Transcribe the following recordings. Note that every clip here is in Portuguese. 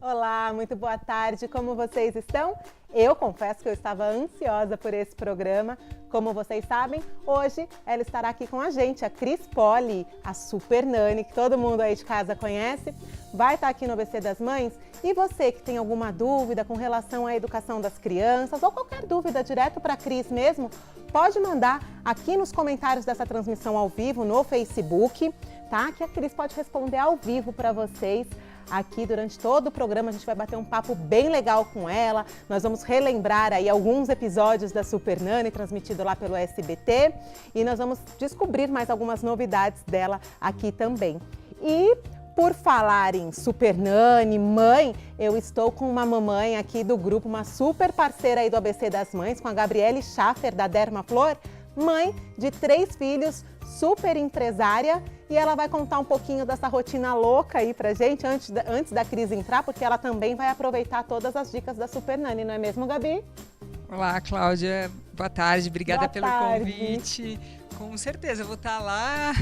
Olá, muito boa tarde, como vocês estão? Eu confesso que eu estava ansiosa por esse programa. Como vocês sabem, hoje ela estará aqui com a gente, a Cris Poli, a super nani, que todo mundo aí de casa conhece, vai estar aqui no ABC das Mães. E você que tem alguma dúvida com relação à educação das crianças ou qualquer dúvida direto para a Cris mesmo, pode mandar aqui nos comentários dessa transmissão ao vivo no Facebook, tá? Que a Cris pode responder ao vivo para vocês. Aqui durante todo o programa a gente vai bater um papo bem legal com ela. Nós vamos relembrar aí alguns episódios da Super Nani transmitido lá pelo SBT e nós vamos descobrir mais algumas novidades dela aqui também. E por falar em Super Nani, mãe, eu estou com uma mamãe aqui do grupo, uma super parceira aí do ABC das Mães, com a Gabriele Schaffer da Dermaflor, mãe de 3 filhos, super empresária, e ela vai contar um pouquinho dessa rotina louca aí pra gente antes da Cris entrar, porque ela também vai aproveitar todas as dicas da Super Nani, não é mesmo, Gabi? Olá, Cláudia. Boa tarde, obrigada pelo tarde. convite. Com certeza, eu vou estar lá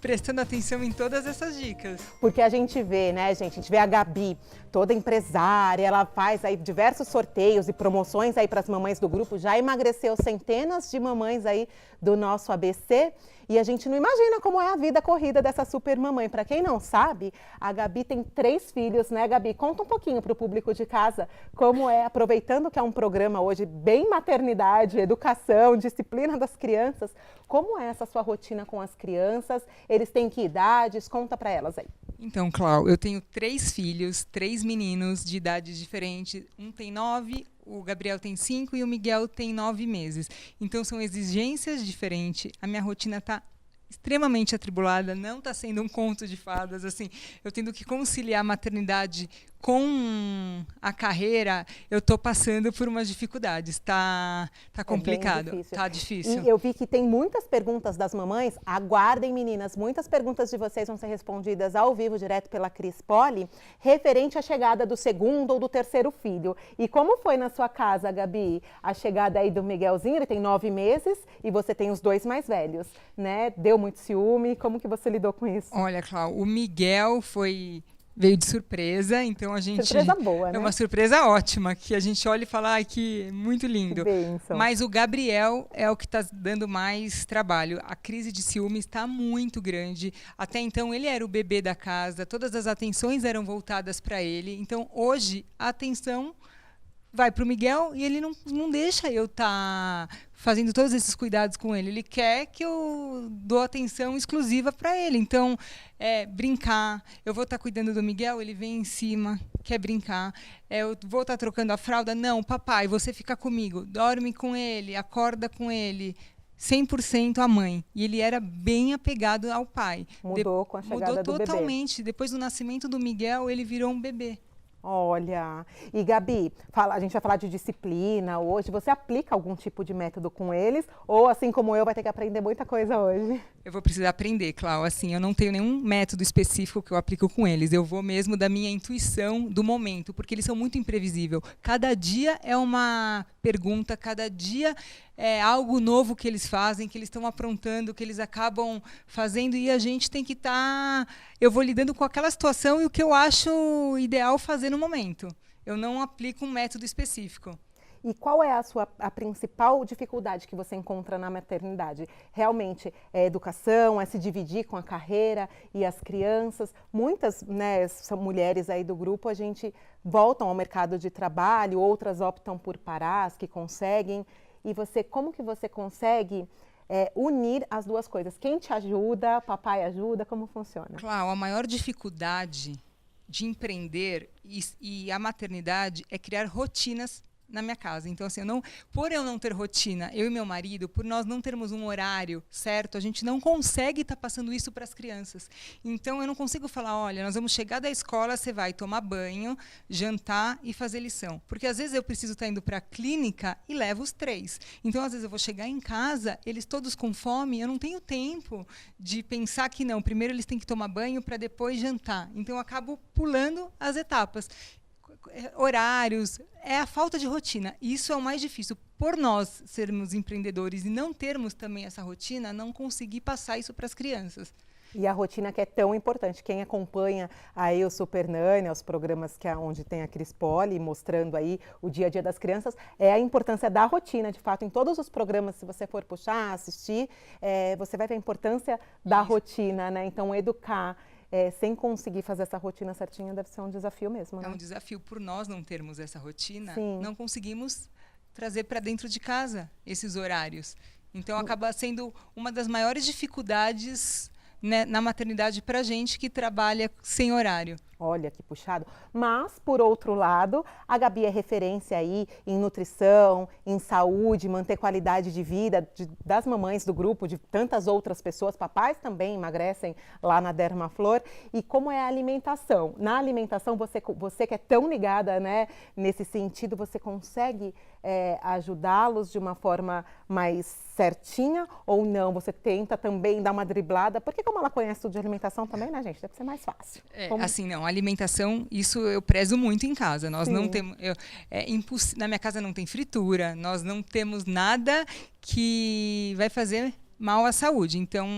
prestando atenção em todas essas dicas. Porque a gente vê, né, gente? A gente vê a Gabi, toda empresária, ela faz aí diversos sorteios e promoções aí para as mamães do grupo, já emagreceu centenas de mamães aí do nosso ABC. E a gente não imagina como é a vida corrida dessa super mamãe. Para quem não sabe, a Gabi tem 3 filhos, né, Gabi? Conta um pouquinho para o público de casa como é, aproveitando que é um programa hoje bem maternidade, educação, disciplina das crianças. Como é essa sua rotina com as crianças? Eles têm que idades? Conta para elas aí. Então, Cláudia, eu tenho 3 filhos, 3 meninos de idades diferentes. Um tem 9, o Gabriel tem 5 e o Miguel tem 9 meses. Então, são exigências diferentes. A minha rotina está extremamente atribulada, não está sendo um conto de fadas. Assim, eu tendo que conciliar a maternidade com a carreira, eu estou passando por umas dificuldades. Tá complicado, tá difícil. E eu vi que tem muitas perguntas das mamães. Aguardem, meninas, muitas perguntas de vocês vão ser respondidas ao vivo, direto pela Cris Poli, referente à chegada do 2º ou do 3º filho. E como foi na sua casa, Gabi, a chegada aí do Miguelzinho? Ele tem 9 meses e você tem os 2 mais velhos, né? Deu muito ciúme? Como que você lidou com isso? Olha, Cláudia, o Miguel veio de surpresa, então a gente... Surpresa boa, né? É uma surpresa ótima, que a gente olha e fala, ai, que muito lindo. Que bênção. Mas o Gabriel é o que está dando mais trabalho. A crise de ciúme está muito grande. Até então, ele era o bebê da casa, todas as atenções eram voltadas para ele. Então, hoje, a atenção vai para o Miguel e ele não deixa eu estar fazendo todos esses cuidados com ele. Ele quer que eu dou atenção exclusiva para ele. Então, brincar. Eu vou estar cuidando do Miguel, ele vem em cima, quer brincar. Eu vou estar trocando a fralda. Não, papai, você fica comigo. Dorme com ele, acorda com ele. 100% a mãe. E ele era bem apegado ao pai. Mudou com a chegada do bebê. Mudou totalmente. Depois do nascimento do Miguel, ele virou um bebê. Olha, e Gabi, a gente vai falar de disciplina hoje, você aplica algum tipo de método com eles ou assim como eu vai ter que aprender muita coisa hoje? Eu vou precisar aprender, Cláudia, assim, eu não tenho nenhum método específico que eu aplico com eles, eu vou mesmo da minha intuição do momento, porque eles são muito imprevisíveis. Cada dia é uma pergunta, cada dia é algo novo que eles fazem, que eles estão aprontando, que eles acabam fazendo e a gente tem que estar... Eu vou lidando com aquela situação e o que eu acho ideal fazer no momento. Eu não aplico um método específico. E qual é a principal dificuldade que você encontra na maternidade? Realmente é educação, é se dividir com a carreira e as crianças? Muitas, né, são mulheres aí do grupo, a gente voltam ao mercado de trabalho, outras optam por parar, as que conseguem. E você, como que você consegue unir as duas coisas? Quem te ajuda? Papai ajuda? Como funciona? Claro, a maior dificuldade de empreender e a maternidade é criar rotinas na minha casa. Então, assim, por eu não ter rotina, eu e meu marido, por nós não termos um horário certo, a gente não consegue estar passando isso para as crianças. Então, eu não consigo falar, olha, nós vamos chegar da escola, você vai tomar banho, jantar e fazer lição. Porque, às vezes, eu preciso estar indo para a clínica e levo os 3. Então, às vezes, eu vou chegar em casa, eles todos com fome, eu não tenho tempo de pensar que não. Primeiro, eles têm que tomar banho para depois jantar. Então, eu acabo pulando as etapas. Horários, é a falta de rotina. Isso é o mais difícil. Por nós sermos empreendedores e não termos também essa rotina, não conseguir passar isso para as crianças. E a rotina que é tão importante. Quem acompanha aí o Super Nani, os programas onde tem a Cris Poli, mostrando aí o dia a dia das crianças, é a importância da rotina, de fato, em todos os programas, se você for puxar, assistir, você vai ver a importância da rotina, né? Então, educar sem conseguir fazer essa rotina certinha deve ser um desafio mesmo, né? É um desafio por nós não termos essa rotina, Sim. não conseguimos trazer para dentro de casa esses horários. Então, acaba sendo uma das maiores dificuldades, né, na maternidade para a gente que trabalha sem horário. Olha que puxado. Mas, por outro lado, a Gabi é referência aí em nutrição, em saúde, manter qualidade de vida das mamães do grupo, de tantas outras pessoas. Papais também emagrecem lá na Dermaflor. E como é a alimentação? Na alimentação, você que é tão ligada, né, nesse sentido, você consegue ajudá-los de uma forma mais certinha ou não? Você tenta também dar uma driblada? Porque como ela conhece tudo de alimentação também, né, gente? Deve ser mais fácil. Assim, não. Alimentação, isso eu prezo muito em casa. Nós Sim. não temos, na minha casa não tem fritura, nós não temos nada que vai fazer mal à saúde. Então,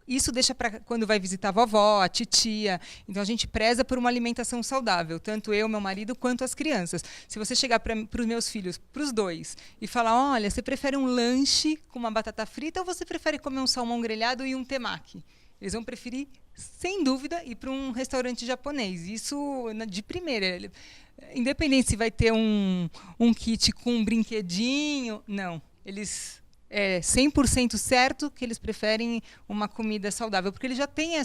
isso deixa para quando vai visitar a vovó, a titia. Então, a gente preza por uma alimentação saudável, tanto eu, meu marido, quanto as crianças. Se você chegar para os meus filhos, para os dois, e falar, olha, você prefere um lanche com uma batata frita ou você prefere comer um salmão grelhado e um temaki? Eles vão preferir, sem dúvida, ir para um restaurante japonês. Isso de primeira. Independente se vai ter um kit com um brinquedinho, não. Eles 100% certo que eles preferem uma comida saudável, porque eles já têm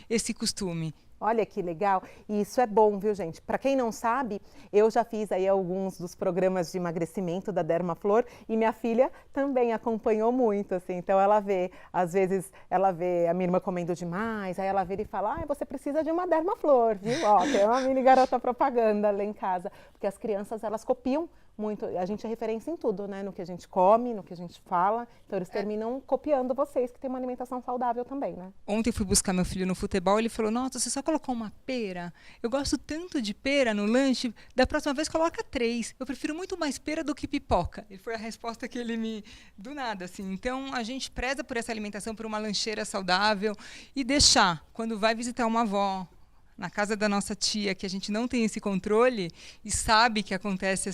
esse costume. Olha que legal, e isso é bom, viu, gente? Para quem não sabe, eu já fiz aí alguns dos programas de emagrecimento da Dermaflor e minha filha também acompanhou muito, assim. Então ela vê, às vezes ela vê a minha irmã comendo demais, aí ela vê e fala, você precisa de uma Dermaflor, viu? Ó, tem uma mini garota propaganda lá em casa, porque as crianças, elas copiam muito, a gente é referência em tudo, né? No que a gente come, no que a gente fala, então eles terminam copiando vocês, que tem uma alimentação saudável também, né? Ontem eu fui buscar meu filho no futebol, ele falou, nossa, você só colocou uma pera? Eu gosto tanto de pera no lanche, da próxima vez coloca 3. Eu prefiro muito mais pera do que pipoca. E foi a resposta que ele me... do nada, assim. Então, a gente preza por essa alimentação, por uma lancheira saudável e deixar, quando vai visitar uma avó, na casa da nossa tia, que a gente não tem esse controle e sabe que acontece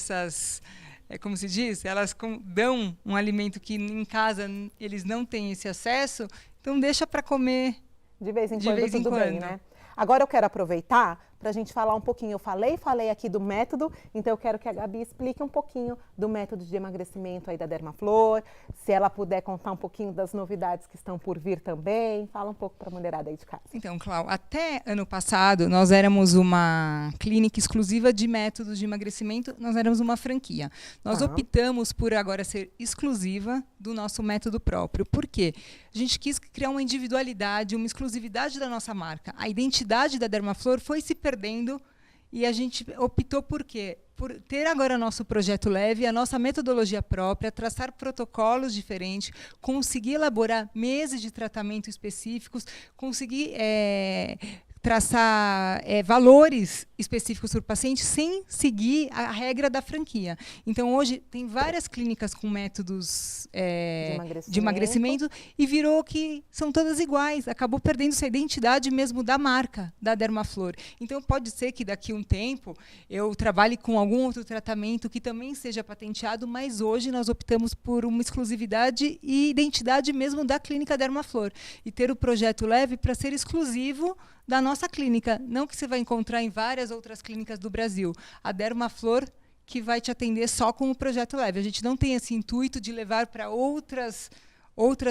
como se diz, elas dão um alimento que em casa eles não têm esse acesso, então deixa para comer de vez em quando, tudo bem, né? Agora eu quero aproveitar para a gente falar um pouquinho. Eu falei aqui do método, então eu quero que a Gabi explique um pouquinho do método de emagrecimento aí da Dermaflor, se ela puder contar um pouquinho das novidades que estão por vir também. Fala um pouco para a mulherada aí de casa. Então, Clau, até ano passado nós éramos uma clínica exclusiva de métodos de emagrecimento, nós éramos uma franquia. Nós optamos por agora ser exclusiva do nosso método próprio. Por quê? A gente quis criar uma individualidade, uma exclusividade da nossa marca. A identidade da Dermaflor foi se perdendo e a gente optou por quê? Por ter agora nosso projeto leve, a nossa metodologia própria, traçar protocolos diferentes, conseguir elaborar meses de tratamento específicos, conseguir traçar valores específicos para o paciente sem seguir a regra da franquia. Então, hoje, tem várias clínicas com métodos de emagrecimento e virou que são todas iguais. Acabou perdendo-se a identidade mesmo da marca, da Dermaflor. Então, pode ser que daqui a um tempo eu trabalhe com algum outro tratamento que também seja patenteado, mas hoje nós optamos por uma exclusividade e identidade mesmo da clínica Dermaflor. E ter o projeto leve para ser exclusivo da nossa clínica, não que você vai encontrar em várias outras clínicas do Brasil. A Dermaflor que vai te atender só com o projeto leve. A gente não tem esse intuito de levar para outras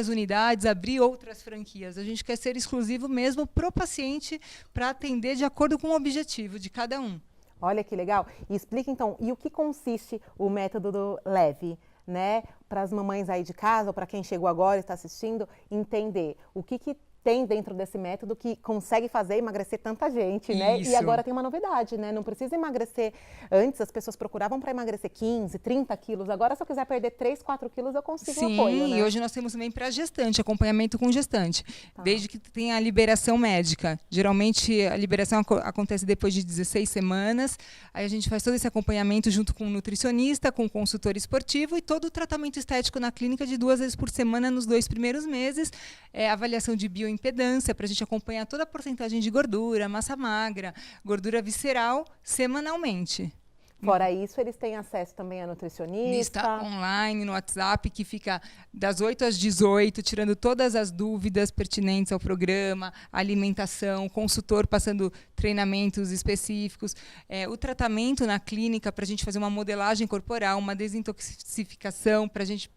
unidades, abrir outras franquias. A gente quer ser exclusivo mesmo para o paciente, para atender de acordo com o objetivo de cada um. Olha que legal. E explica então, e o que consiste o método do leve? Né? Para as mamães aí de casa, ou para quem chegou agora e está assistindo, entender o que tem dentro desse método que consegue fazer emagrecer tanta gente, né? Isso. E agora tem uma novidade, né? Não precisa emagrecer. Antes as pessoas procuravam para emagrecer 15, 30 quilos. Agora, se eu quiser perder 3, 4 quilos, eu consigo apoio, né? E hoje nós temos também para gestante, acompanhamento com gestante. Desde que tenha a liberação médica. Geralmente, a liberação acontece depois de 16 semanas. Aí a gente faz todo esse acompanhamento junto com um nutricionista, com um consultor esportivo e todo o tratamento estético na clínica de 2 vezes por semana nos 2 primeiros meses. Avaliação de bioimpedância bioimpedância para a gente acompanhar toda a porcentagem de gordura, massa magra, gordura visceral semanalmente. Fora isso, eles têm acesso também a nutricionista. Lista online no WhatsApp, que fica das 8 às 18, tirando todas as dúvidas pertinentes ao programa, alimentação, consultor passando treinamentos específicos, o tratamento na clínica para a gente fazer uma modelagem corporal, uma desintoxicação, para a gente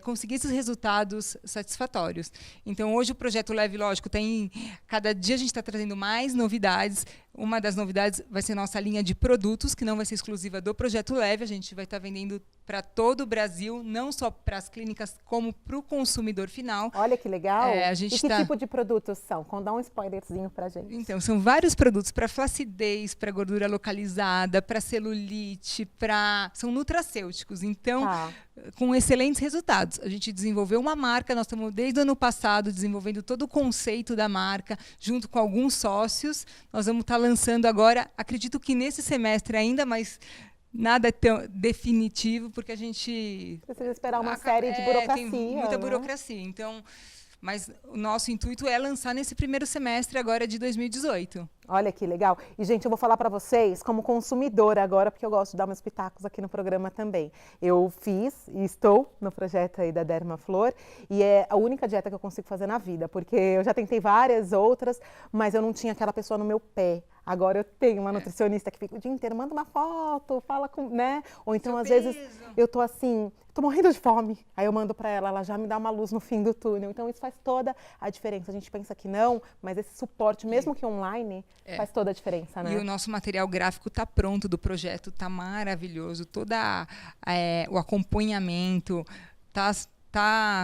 conseguir esses resultados satisfatórios. Então, hoje o projeto Leve Lógico tem... Cada dia a gente está trazendo mais novidades. Uma das novidades vai ser nossa linha de produtos, que não vai ser exclusiva do Projeto Leve. A gente vai estar vendendo para todo o Brasil, não só para as clínicas, como para o consumidor final. Olha que legal. E que tipo de produtos são? Dá um spoilerzinho para a gente. Então, são vários produtos para flacidez, para gordura localizada, para celulite, são nutracêuticos. Então, com excelentes resultados. A gente desenvolveu uma marca, nós estamos desde o ano passado desenvolvendo todo o conceito da marca, junto com alguns sócios. Nós vamos estar lançando agora, acredito que nesse semestre ainda, mas nada é tão definitivo, porque a gente... Precisa esperar uma série de burocracia. Tem muita burocracia. Então, mas o nosso intuito é lançar nesse primeiro semestre agora de 2018. Olha que legal. E, gente, eu vou falar para vocês como consumidora agora, porque eu gosto de dar meus pitacos aqui no programa também. Eu fiz e estou no projeto aí da Dermaflor e é a única dieta que eu consigo fazer na vida, porque eu já tentei várias outras, mas eu não tinha aquela pessoa no meu pé. Agora eu tenho uma nutricionista que fica o dia inteiro, manda uma foto, fala com, né? Ou então, às vezes, eu tô assim, tô morrendo de fome. Aí eu mando para ela já me dá uma luz no fim do túnel. Então, isso faz toda a diferença. A gente pensa que não, mas esse suporte, mesmo que online, faz toda a diferença, né? E o nosso material gráfico está pronto do projeto, está maravilhoso. Todo o acompanhamento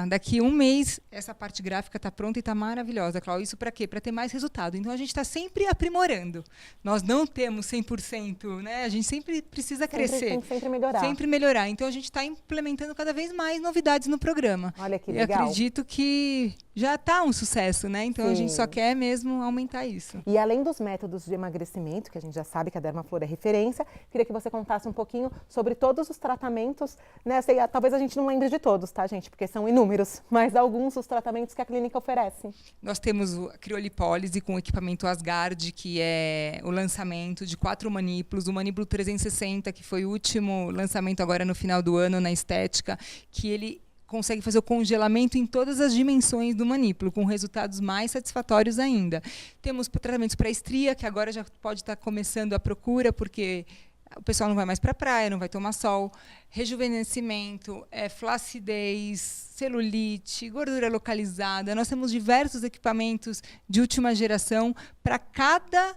daqui um mês essa parte gráfica está pronta e está maravilhosa, Cláudia. Isso para quê? Para ter mais resultado. Então a gente está sempre aprimorando. Nós não temos 100%, né? A gente sempre precisa crescer. Tem que sempre melhorar. Sempre melhorar. Então a gente está implementando cada vez mais novidades no programa. Olha que legal. E acredito que já está um sucesso, né? Então a gente só quer mesmo aumentar isso. E além dos métodos de emagrecimento, que a gente já sabe que a Dermaflor é referência, queria que você contasse um pouquinho sobre todos os tratamentos, né? Talvez a gente não lembre de todos, tá, gente? Porque são inúmeros, mas alguns dos tratamentos que a clínica oferece. Nós temos a criolipólise com o equipamento Asgard, que é o lançamento de 4 manípulos, o manípulo 360, que foi o último lançamento agora no final do ano na estética, que ele consegue fazer o congelamento em todas as dimensões do manípulo, com resultados mais satisfatórios ainda. Temos tratamentos para estria, que agora já pode estar começando a procura, porque o pessoal não vai mais para a praia, não vai tomar sol. Rejuvenescimento, flacidez, celulite, gordura localizada. Nós temos diversos equipamentos de última geração para cada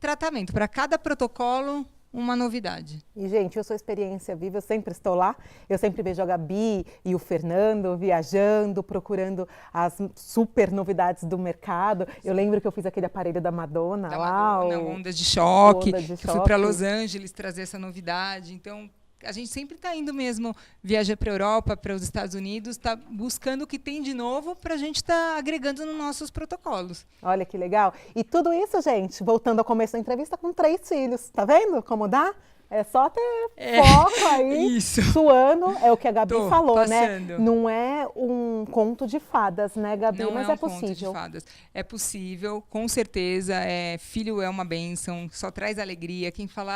tratamento, para cada protocolo, uma novidade. E, gente, eu sou experiência viva, eu sempre estou lá. Eu sempre vejo a Gabi e o Fernando viajando, procurando as super novidades do mercado. Eu lembro que eu fiz aquele aparelho da Madonna lá. Ondas de choque. Eu fui para Los Angeles trazer essa novidade. Então, a gente sempre está indo mesmo viajar para a Europa, para os Estados Unidos, está buscando o que tem de novo para a gente estar agregando nos nossos protocolos. Olha que legal. E tudo isso, gente, voltando ao começo da entrevista, com 3 filhos. Tá vendo como dá? É só ter foco aí, suando, é o que a Gabi falou, passando, né? Não é um conto de fadas, né, Gabi? Não Mas é possível. Conto de fadas. É possível, com certeza. Filho é uma bênção, só traz alegria. Quem fala,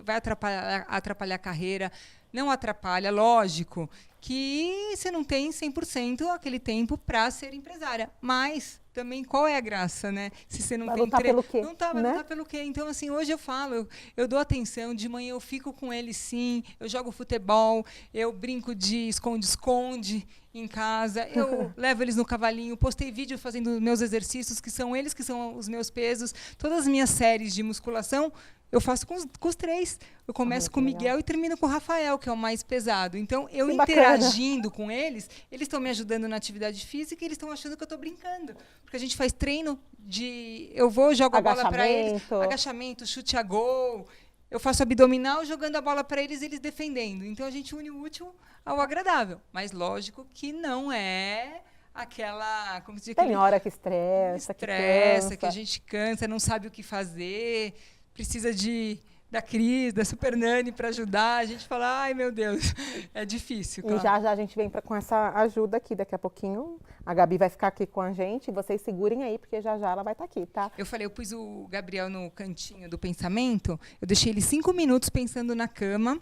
vai atrapalhar a carreira, não atrapalha, lógico que você não tem 100% aquele tempo para ser empresária, mas também qual é a graça, né? Se você não vai tem lutar pelo quê? Vai lutar pelo quê? Então, assim, hoje eu falo, eu dou atenção, de manhã eu fico com ele sim, eu jogo futebol, eu brinco de esconde-esconde em casa, eu levo eles no cavalinho, postei vídeo fazendo meus exercícios, que são eles que são os meus pesos, todas as minhas séries de musculação, eu faço com os 3. Eu começo com o Miguel e termino com o Rafael, que é o mais pesado. Então, eu interagindo com eles estão me ajudando na atividade física e eles estão achando que eu estou brincando. Porque a gente faz treino de... Eu jogo a bola para eles, agachamento, chute a gol. Eu faço abdominal jogando a bola para eles e eles defendendo. Então, a gente une o útil ao agradável. Mas, lógico que não é aquela... Como se diz, tem hora que estressa, que a gente cansa, não sabe o que fazer... Precisa de da Cris, da Super Nani para ajudar. A gente fala, ai meu Deus, é difícil. E já a gente vem com essa ajuda aqui daqui a pouquinho. A Gabi vai ficar aqui com a gente. Vocês segurem aí, porque já ela vai estar aqui, tá? Eu pus o Gabriel no cantinho do pensamento, eu deixei ele 5 minutos pensando na cama,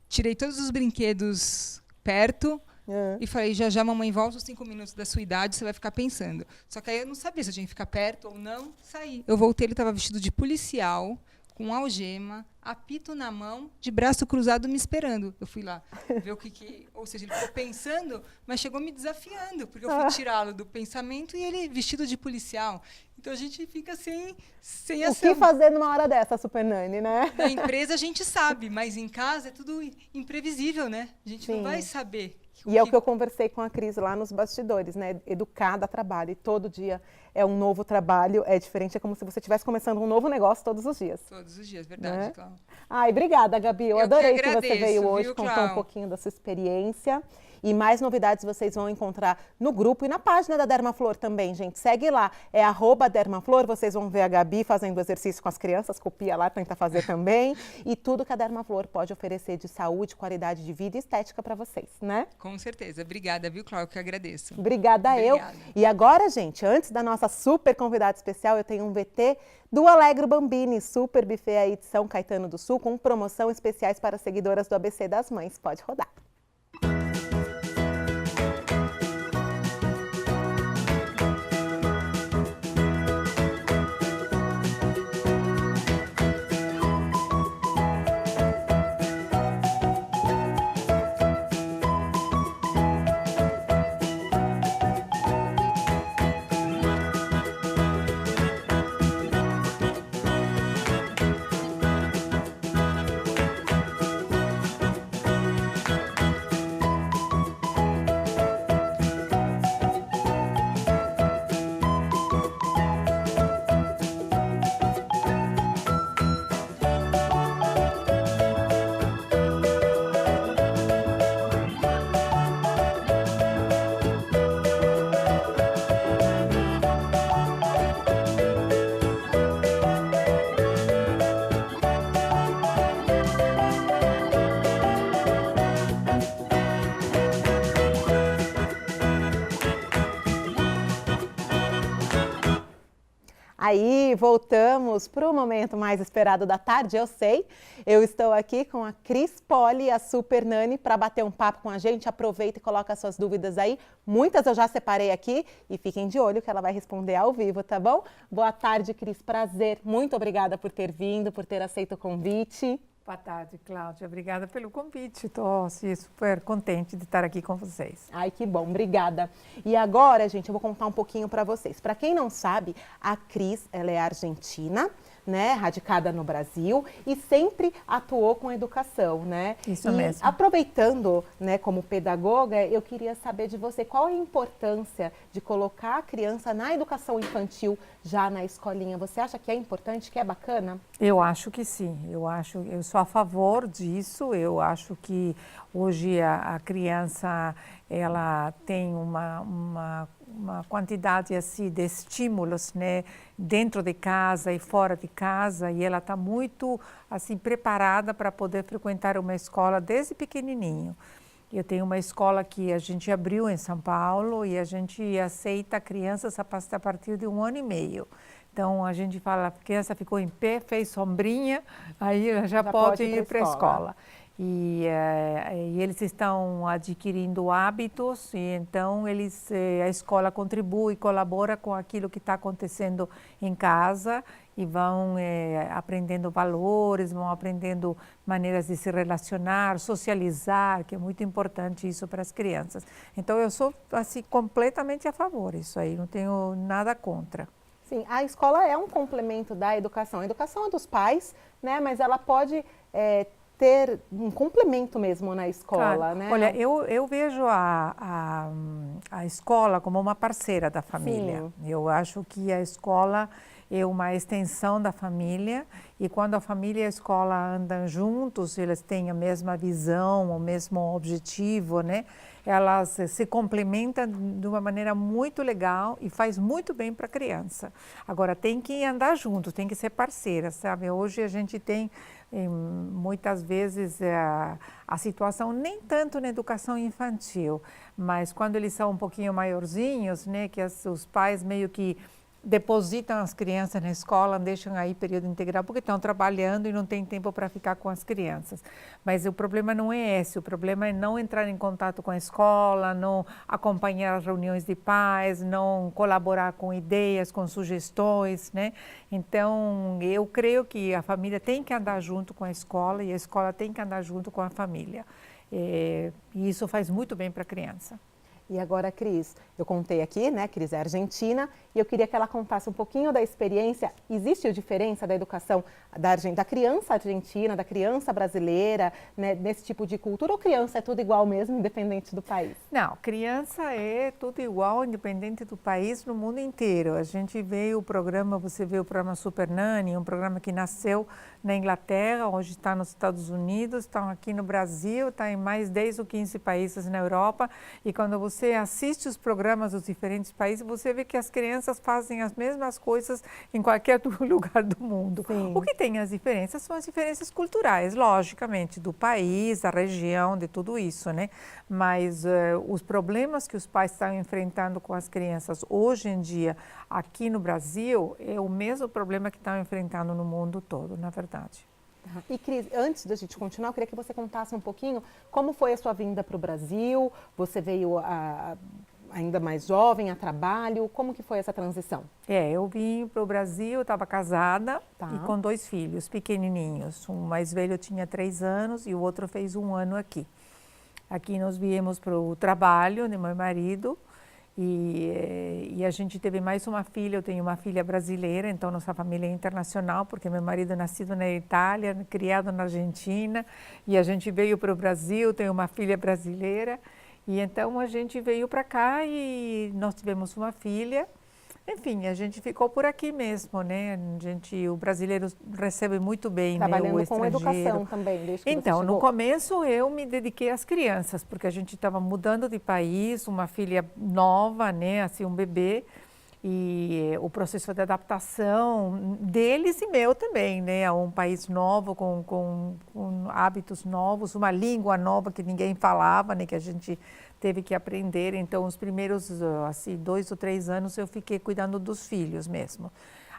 tirei todos os brinquedos perto e falei, já mamãe volta os 5 minutos da sua idade, você vai ficar pensando. Só que aí eu não sabia se eu tinha que ficar perto ou não, saí. Eu voltei, ele estava vestido de policial, com algema, apito na mão, de braço cruzado, me esperando. Eu fui lá ver o que... Ou seja, ele ficou pensando, mas chegou me desafiando, porque eu fui tirá-lo do pensamento e ele vestido de policial. Então, a gente fica sem ação. O que fazer numa hora dessa, Super Nani, né? Na empresa, a gente sabe, mas em casa é tudo imprevisível, né? A gente não vai saber. E é o que eu conversei com a Cris lá nos bastidores, né? Educar dá trabalho. E todo dia é um novo trabalho, é diferente. É como se você estivesse começando um novo negócio todos os dias. Todos os dias, verdade, né? Cláudia. Ai, obrigada, Gabi. Eu adorei que você veio hoje, viu, contar um pouquinho da sua experiência. E mais novidades vocês vão encontrar no grupo e na página da Dermaflor também, gente. Segue lá, é @Dermaflor. Vocês vão ver a Gabi fazendo exercício com as crianças, copia lá, tenta fazer também. E tudo que a Dermaflor pode oferecer de saúde, qualidade de vida e estética para vocês, né? Com certeza. Obrigada, viu, Cláudia? Que eu agradeço. Obrigada eu. E agora, gente, antes da nossa super convidada especial, eu tenho um VT do Alegro Bambini, super buffet aí de São Caetano do Sul, com promoção especiais para seguidoras do ABC das Mães. Pode rodar. Aí, voltamos para o momento mais esperado da tarde, eu sei. Eu estou aqui com a Cris Poli, a Super Nani, para bater um papo com a gente. Aproveita e coloca suas dúvidas aí. Muitas eu já separei aqui e fiquem de olho que ela vai responder ao vivo, tá bom? Boa tarde, Cris. Prazer. Muito obrigada por ter vindo, por ter aceito o convite. Boa tarde, Cláudia. Obrigada pelo convite. Estou super contente de estar aqui com vocês. Ai, que bom. Obrigada. E agora, gente, eu vou contar um pouquinho para vocês. Para quem não sabe, a Cris, ela é argentina, né, radicada no Brasil e sempre atuou com educação, né? Isso mesmo. Aproveitando, né, como pedagoga, eu queria saber de você qual a importância de colocar a criança na educação infantil já na escolinha. Você acha que é importante, que é bacana? Eu acho que sim. Eu sou a favor disso. Eu acho que hoje a criança ela tem uma quantidade assim de estímulos, né, dentro de casa e fora de casa, e ela está muito assim preparada para poder frequentar uma escola desde pequenininho. Eu tenho uma escola que a gente abriu em São Paulo e a gente aceita crianças a partir de 1 ano e meio. Então a gente fala, a criança ficou em pé, fez sombrinha, aí ela já pode ir para a escola. E eles estão adquirindo hábitos e então a escola contribui, colabora com aquilo que está acontecendo em casa e vão aprendendo valores, vão aprendendo maneiras de se relacionar, socializar, que é muito importante isso para as crianças. Então eu sou assim completamente a favor disso aí, não tenho nada contra. Sim, a escola é um complemento da educação. A educação é dos pais, né? Mas ela pode ter um complemento mesmo na escola, claro, né? Olha, eu vejo a escola como uma parceira da família. Sim. Eu acho que a escola é uma extensão da família e quando a família e a escola andam juntos, eles têm a mesma visão, o mesmo objetivo, né? Elas se complementam de uma maneira muito legal e faz muito bem para a criança. Agora, tem que andar junto, tem que ser parceira, sabe? Hoje a gente tem E muitas vezes a situação nem tanto na educação infantil, mas quando eles são um pouquinho maiorzinhos, né, que os pais meio que depositam as crianças na escola, deixam aí período integral porque estão trabalhando e não tem tempo para ficar com as crianças. Mas o problema não é esse, o problema é não entrar em contato com a escola, não acompanhar as reuniões de pais, não colaborar com ideias, com sugestões, né? Então, eu creio que a família tem que andar junto com a escola e a escola tem que andar junto com a família. E isso faz muito bem para a criança. E agora, Cris, eu contei aqui, né, Cris é argentina, e eu queria que ela contasse um pouquinho da experiência. Existe diferença da educação da criança argentina, da criança brasileira, né, nesse tipo de cultura, ou criança é tudo igual mesmo, independente do país? Não, criança é tudo igual, independente do país, no mundo inteiro. A gente vê o programa, você vê o programa Super Nanny, um programa que nasceu na Inglaterra, hoje está nos Estados Unidos, está aqui no Brasil, está em mais 10 ou 15 países na Europa, e quando você assiste os programas dos diferentes países, você vê que as crianças fazem as mesmas coisas em qualquer lugar do mundo. Sim. O que tem as diferenças são as diferenças culturais, logicamente, do país, da região, de tudo isso, né? Mas os problemas que os pais estão enfrentando com as crianças hoje em dia, aqui no Brasil, é o mesmo problema que estão enfrentando no mundo todo, na verdade. E Cris, antes da gente continuar, eu queria que você contasse um pouquinho como foi a sua vinda para o Brasil. Você veio ainda mais jovem, a trabalho. Como que foi essa transição? Eu vim para o Brasil, estava casada e com 2 filhos pequenininhos. Um mais velho tinha 3 anos e o outro fez 1 ano aqui. Aqui nós viemos para o trabalho de meu marido. E a gente teve mais uma filha, eu tenho uma filha brasileira, então nossa família é internacional, porque meu marido é nascido na Itália, criado na Argentina, e a gente veio para o Brasil, tenho uma filha brasileira, e então a gente veio para cá e nós tivemos uma filha. Enfim, a gente ficou por aqui mesmo, né? O brasileiro recebe muito bem, trabalhando, né, o com estrangeiro. Educação também, desde que Então, você no chegou. começo eu me dediquei às crianças, porque a gente estava mudando de país, uma filha nova, né, assim, um bebê, e o processo de adaptação deles e meu também, né, a um país novo, com hábitos novos, uma língua nova que ninguém falava, né, que a gente teve que aprender. Então, os primeiros, assim, 2 ou 3 anos eu fiquei cuidando dos filhos mesmo.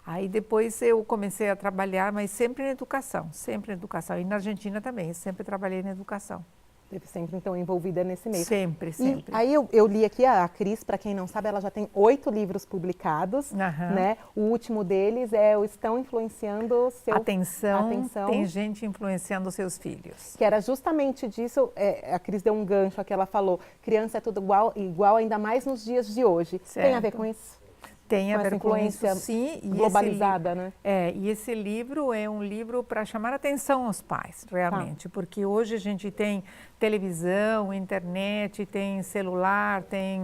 Aí depois eu comecei a trabalhar, mas sempre na educação, sempre na educação. E na Argentina também, sempre trabalhei na educação. Teve sempre, então, envolvida nesse meio. Sempre, sempre. E aí eu li aqui, a Cris, para quem não sabe, ela já tem 8 livros publicados, né? O último deles é o Estão Influenciando Seu... Atenção, tem gente influenciando seus filhos. Que era justamente disso, a Cris deu um gancho aqui, ela falou, criança é tudo igual ainda mais nos dias de hoje. Certo. Tem a ver com isso? Tem a ver com isso, sim. Globalizada, né? E esse livro é um livro para chamar a atenção aos pais, realmente, porque hoje a gente tem televisão, internet, tem celular, tem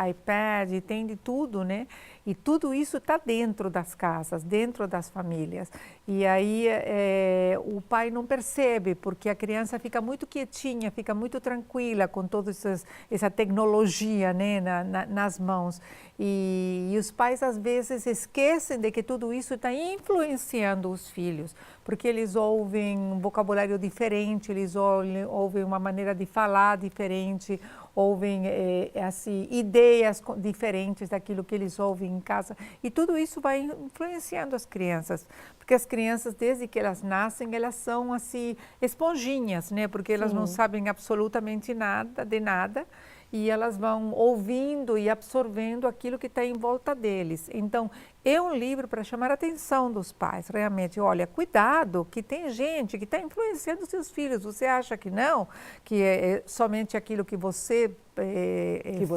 iPad, tem de tudo, né? E tudo isso está dentro das casas, dentro das famílias. E aí o pai não percebe, porque a criança fica muito quietinha, fica muito tranquila com toda essa tecnologia, né, nas mãos. E os pais, às vezes, esquecem de que tudo isso está influenciando os filhos, porque eles ouvem um vocabulário diferente, eles ouvem uma maneira de falar diferente, ouvem assim, ideias diferentes daquilo que eles ouvem em casa. E tudo isso vai influenciando as crianças, porque as crianças, desde que elas nascem, elas são assim, esponjinhas, né? Porque elas não sabem absolutamente nada de nada. E elas vão ouvindo e absorvendo aquilo que está em volta deles. Então, é um livro para chamar a atenção dos pais, realmente. Olha, cuidado, que tem gente que está influenciando seus filhos. Você acha que não? Que é somente aquilo que você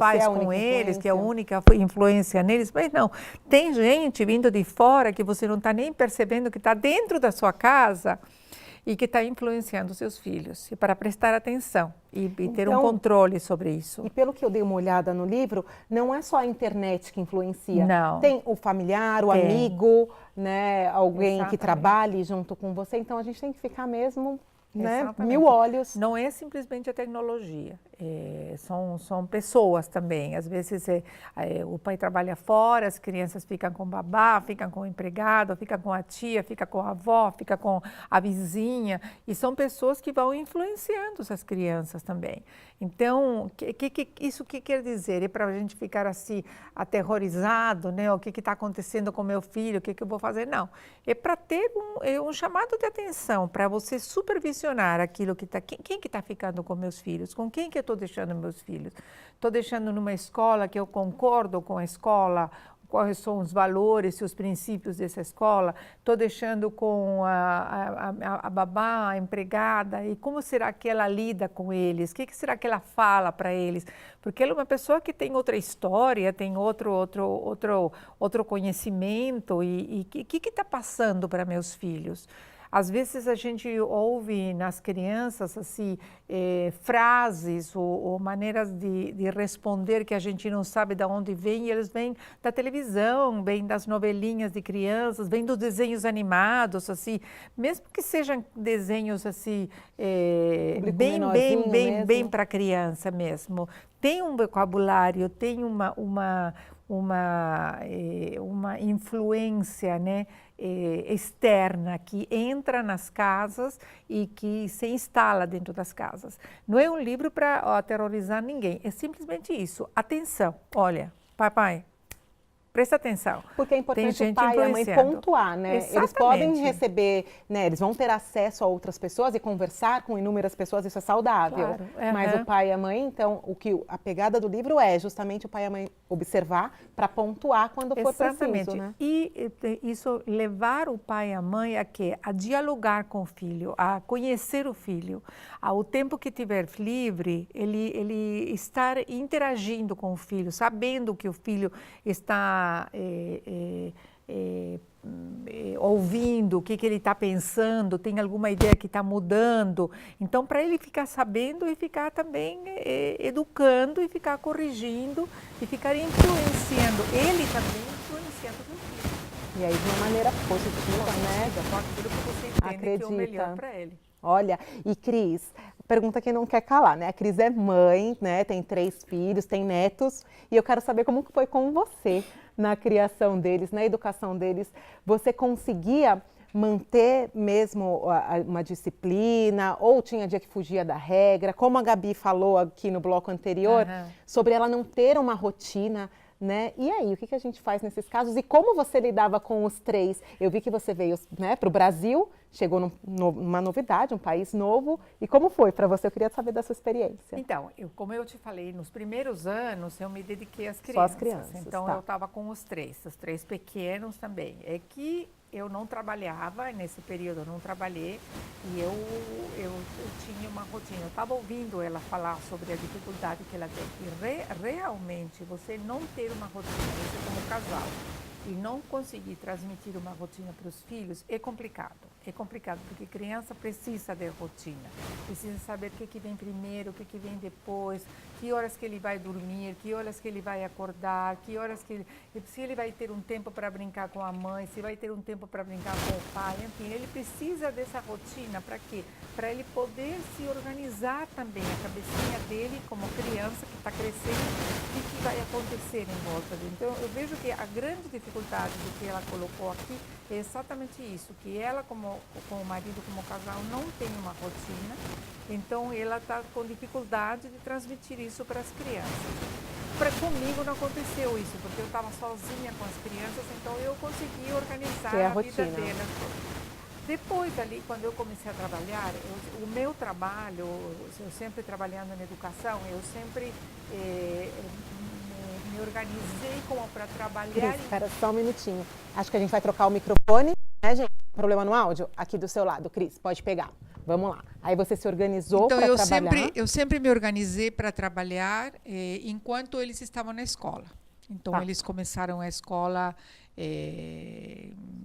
faz com eles, que é a única influência neles? Mas não, tem gente vindo de fora que você não está nem percebendo que está dentro da sua casa e que está influenciando seus filhos, e para prestar atenção e ter um controle sobre isso. E pelo que eu dei uma olhada no livro, não é só a internet que influencia. Não. Tem o familiar, o amigo, né, alguém Exatamente. que trabalhe junto com você. Então, a gente tem que ficar mesmo né? Exatamente. Mil olhos. Não é simplesmente a tecnologia, são pessoas também. Às vezes o pai trabalha fora, as crianças ficam com babá, ficam com o empregado, ficam com a tia, ficam com a avó, ficam com a vizinha, e são pessoas que vão influenciando essas crianças também. Então, isso que quer dizer? É para a gente ficar assim aterrorizado, né? O que está acontecendo com meu filho, o que eu vou fazer? Não, é para ter um chamado de atenção, para você supervisionar aquilo que está... Quem que está ficando com meus filhos? Com quem que eu estou deixando meus filhos? Estou deixando numa escola que eu concordo com a escola, quais são os valores e os princípios dessa escola, estou deixando com a babá, a empregada, e como será que ela lida com eles? O que será que ela fala para eles? Porque ela é uma pessoa que tem outra história, tem outro conhecimento, e o que está passando para meus filhos? Às vezes a gente ouve nas crianças assim, frases ou maneiras de responder que a gente não sabe de onde vem, e eles vêm da televisão, vêm das novelinhas de crianças, vêm dos desenhos animados, assim, mesmo que sejam desenhos assim, bem para criança mesmo. Tem um vocabulário, tem uma influência, né, externa que entra nas casas e que se instala dentro das casas. Não é um livro para aterrorizar ninguém, é simplesmente isso. Atenção, olha, papai, presta atenção. Porque é importante o pai e a mãe pontuar, né? Exatamente. Eles podem receber, né? Eles vão ter acesso a outras pessoas e conversar com inúmeras pessoas, isso é saudável. Claro. Mas o pai e a mãe, então, a pegada do livro é justamente o pai e a mãe observar para pontuar quando for preciso, né? E isso levar o pai e a mãe a quê? A dialogar com o filho, a conhecer o filho. Ao tempo que tiver livre, ele estar interagindo com o filho, sabendo que o filho está ouvindo, o que ele está pensando, tem alguma ideia que está mudando. Então, para ele ficar sabendo e ficar também educando e ficar corrigindo e ficar influenciando. Ele também influenciando o filho. E aí, de uma maneira positiva, né? Com aquilo que você entende que é o melhor para ele. Olha, e Cris, pergunta que não quer calar, né? A Cris é mãe, né? Tem 3 filhos, tem netos, e eu quero saber como que foi com você na criação deles, na educação deles. Você conseguia manter mesmo uma disciplina, ou tinha dia que fugia da regra? Como a Gabi falou aqui no bloco anterior, sobre ela não ter uma rotina, né? E aí, o que a gente faz nesses casos? E como você lidava com os 3? Eu vi que você veio, né, para o Brasil, chegou numa novidade, um país novo. E como foi para você? Eu queria saber da sua experiência. Então, como eu te falei, nos primeiros anos eu me dediquei às crianças. Só às crianças, então, eu estava com os 3 pequenos também. É que eu não trabalhava, nesse período eu não trabalhei, e eu tinha uma rotina. Eu estava ouvindo ela falar sobre a dificuldade que ela tem. E realmente, você não ter uma rotina, você como casal, e não conseguir transmitir uma rotina para os filhos é complicado. É complicado porque criança precisa de rotina, precisa saber o que vem primeiro, o que vem depois, que horas que ele vai dormir, que horas que ele vai acordar, que horas que se ele vai ter um tempo para brincar com a mãe, se vai ter um tempo para brincar com o pai, enfim, ele precisa dessa rotina para quê? Para ele poder se organizar também, a cabecinha dele como criança que está crescendo e que vai acontecer em volta dele. Então, eu vejo que a grande dificuldade do que ela colocou aqui é exatamente isso, que ela com o marido, como casal, não tem uma rotina, então ela está com dificuldade de transmitir isso para as crianças. Comigo não aconteceu isso, porque eu estava sozinha com as crianças, então eu consegui organizar a vida delas. Depois ali, quando eu comecei a trabalhar, o meu trabalho, eu sempre trabalhando na educação, eu sempre me organizei como para trabalhar. Cris, espera só um minutinho. Acho que a gente vai trocar o microfone, né, gente? Problema no áudio? Aqui do seu lado, Cris, pode pegar. Vamos lá. Aí você se organizou para trabalhar? Eu sempre me organizei para trabalhar enquanto eles estavam na escola. Então, eles começaram a escola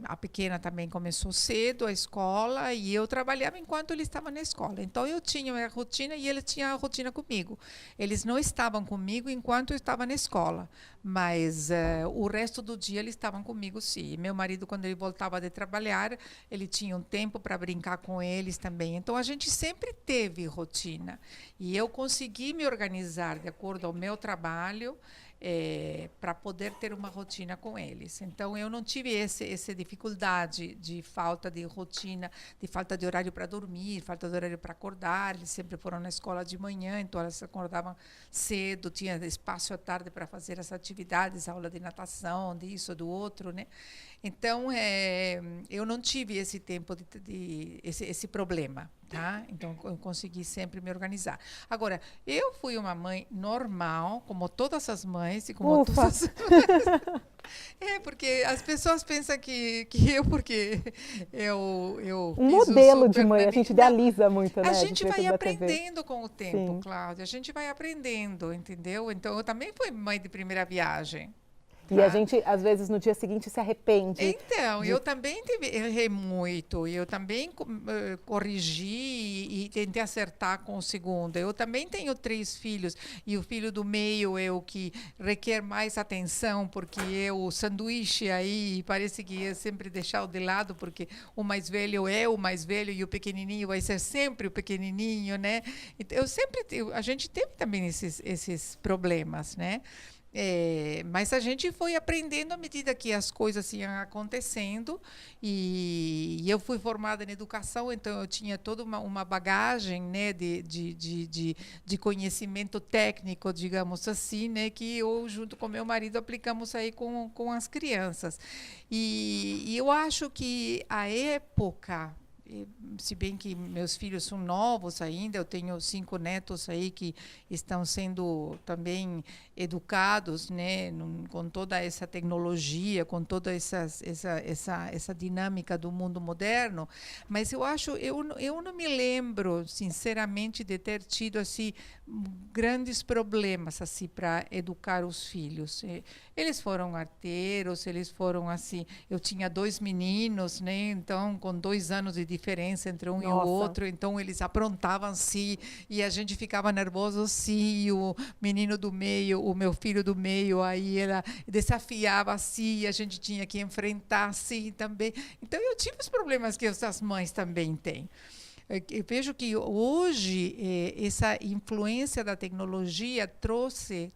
A pequena também começou cedo a escola e eu trabalhava enquanto ele estava na escola. Então, eu tinha a rotina e ele tinha a rotina comigo. Eles não estavam comigo enquanto eu estava na escola, mas o resto do dia eles estavam comigo, sim. E meu marido, quando ele voltava de trabalhar, ele tinha um tempo para brincar com eles também. Então, a gente sempre teve rotina. E eu consegui me organizar de acordo ao meu trabalho, para poder ter uma rotina com eles. Então, eu não tive essa dificuldade de falta de rotina, de falta de horário para dormir, falta de horário para acordar. Eles sempre foram na escola de manhã, então elas acordavam cedo, tinha espaço à tarde para fazer as atividades, aula de natação, disso, do outro, né? Então, eu não tive esse tempo, esse problema, tá? Então, eu consegui sempre me organizar. Agora, eu fui uma mãe normal, como todas as mães, e como todas as mães. Porque as pessoas pensam que eu, porque eu um modelo de mãe, a gente idealiza muito, né? A gente vai aprendendo com o tempo, Cláudia. A gente vai aprendendo, entendeu? Então, eu também fui mãe de primeira viagem. E a gente, às vezes, no dia seguinte se arrepende. Então, eu também errei muito. Eu também corrigi e tentei acertar com o segundo. Eu também tenho 3 filhos. E o filho do meio é o que requer mais atenção, porque o sanduíche aí parece que é sempre deixar de lado, porque o mais velho é o mais velho e o pequenininho vai ser sempre o pequenininho, né? Então, a gente teve também esses problemas, né? Mas a gente foi aprendendo à medida que as coisas iam acontecendo e eu fui formada em educação, então eu tinha toda uma bagagem, né, de conhecimento técnico, digamos assim, né, que eu, junto com meu marido, aplicamos aí com as crianças. E eu acho que a época, se bem que meus filhos são novos ainda, eu tenho 5 netos aí que estão sendo também educados, né, com toda essa tecnologia, com toda essa dinâmica do mundo moderno, mas eu não me lembro, sinceramente, de ter tido assim grandes problemas assim para educar os filhos. Eles foram arteiros, eles foram assim, eu tinha 2 meninos, né, então com 2 anos de diferença entre um e o outro, então eles aprontavam sim, e a gente ficava nervoso sim, e o menino do meio, o meu filho do meio, aí ela desafiava sim, e a gente tinha que enfrentar sim também. Então eu tive os problemas que essas mães também têm. Eu vejo que hoje essa influência da tecnologia trouxe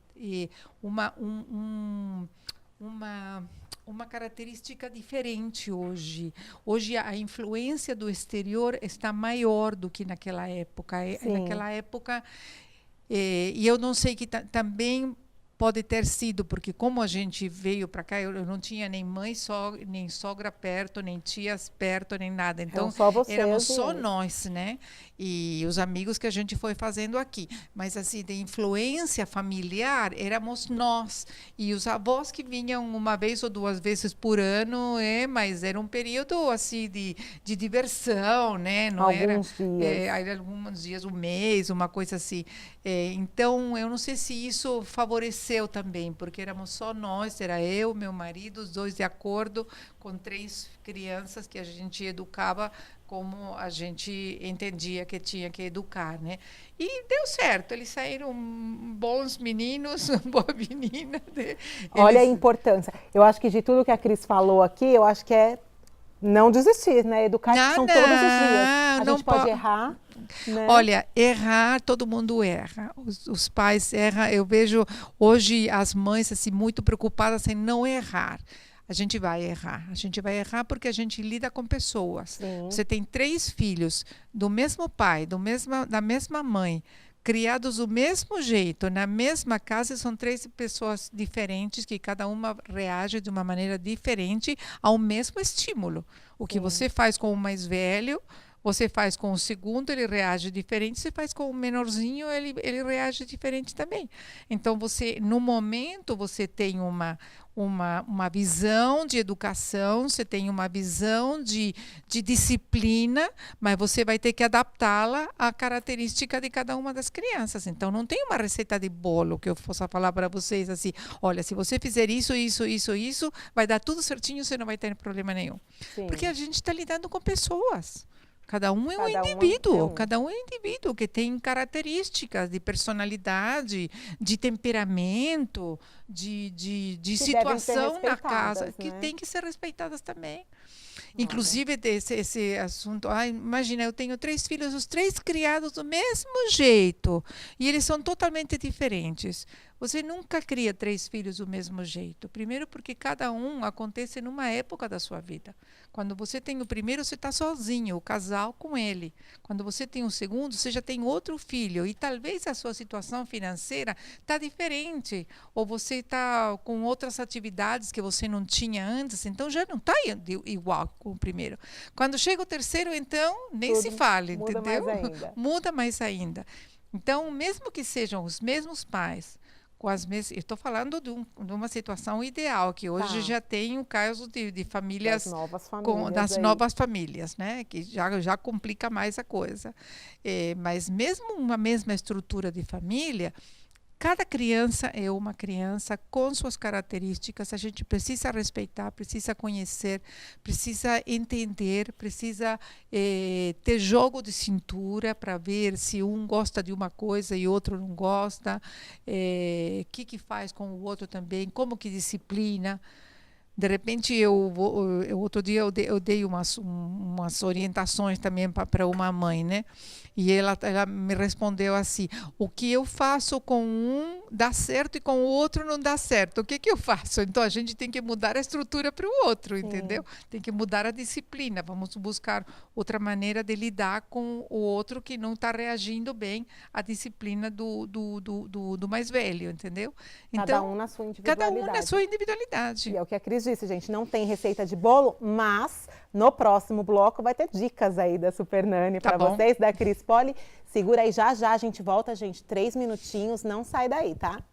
uma característica diferente hoje. Hoje a influência do exterior está maior do que naquela época. Naquela época, e eu não sei que também pode ter sido, porque como a gente veio para cá, eu não tinha nem mãe, nem sogra perto, nem tias perto, nem nada. Então, éramos só nós, né? E os amigos que a gente foi fazendo aqui. Mas, assim, de influência familiar, éramos nós. E os avós que vinham uma vez ou 2 vezes por ano, mas era um período, assim, de diversão, né? Não alguns dias, um mês, uma coisa assim. Então, eu não sei se isso favoreceu também, porque éramos só nós, era eu, meu marido, os 2 de acordo, com 3 crianças que a gente educava como a gente entendia que tinha que educar, né? E deu certo, eles saíram bons meninos, boa menina. Olha a importância. Eu acho que de tudo que a Cris falou aqui, eu acho que é não desistir, né? Educar são todos os dias. A gente pode errar. Né? Olha, errar, todo mundo erra. Os pais erram. Eu vejo hoje as mães assim, muito preocupadas em não errar. A gente vai errar. A gente vai errar porque a gente lida com pessoas. Sim. Você tem 3 filhos do mesmo pai, da mesma mãe, criados do mesmo jeito, na mesma casa, são 3 pessoas diferentes que cada uma reage de uma maneira diferente ao mesmo estímulo. O que você faz com o mais velho, Você faz com o segundo, ele reage diferente. Você faz com o menorzinho, ele reage diferente também. Então, no momento, você tem uma visão de educação, você tem uma visão de disciplina, mas você vai ter que adaptá-la à característica de cada uma das crianças. Então, não tem uma receita de bolo que eu possa falar para vocês assim, olha, se você fizer isso, vai dar tudo certinho, você não vai ter problema nenhum. Sim. Porque a gente está lidando com pessoas. Cada um é um indivíduo, cada um é um indivíduo que tem características de personalidade, de temperamento, de situação na casa, que tem que ser respeitadas também. Inclusive, esse assunto, imagina, eu tenho 3 filhos, os 3 criados do mesmo jeito, e eles são totalmente diferentes. Você nunca cria 3 filhos do mesmo jeito. Primeiro porque cada um acontece numa época da sua vida. Quando você tem o primeiro, você está sozinho, o casal com ele. Quando você tem o segundo, você já tem outro filho. E talvez a sua situação financeira está diferente. Ou você está com outras atividades que você não tinha antes. Então, já não está igual com o primeiro. Quando chega o terceiro, então, nem se fala, entendeu? Muda mais ainda. Muda mais ainda. Então, mesmo que sejam os mesmos pais, eu estou falando de uma situação ideal, que hoje já tem o caso de famílias das novas famílias, né? Que já complica mais a coisa. Mas mesmo uma mesma estrutura de família, cada criança é uma criança com suas características. A gente precisa respeitar, precisa conhecer, precisa entender, precisa ter jogo de cintura para ver se um gosta de uma coisa e outro não gosta, que faz com o outro também, como que disciplina. De repente, outro dia eu dei umas orientações também para uma mãe, né? E ela me respondeu assim, o que eu faço com um dá certo e com o outro não dá certo. O que eu faço? Então, a gente tem que mudar a estrutura para o outro, entendeu? Tem que mudar a disciplina. Vamos buscar outra maneira de lidar com o outro que não está reagindo bem à disciplina do mais velho, entendeu? Então, cada um na sua individualidade. Cada um na sua individualidade. E é o que a Cris disse, gente, não tem receita de bolo, mas no próximo bloco vai ter dicas aí da Super Nani para vocês, da Cris Poli. Segura aí, já a gente volta, gente, 3 minutinhos, não sai daí, tá?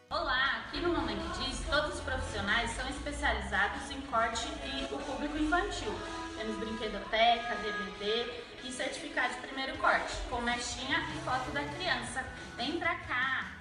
Olá, aqui no Mamãe que Diz, todos os profissionais são especializados em corte e Temos brinquedoteca, DVD e certificado de primeiro corte, com mechinha e foto da criança. Vem pra cá!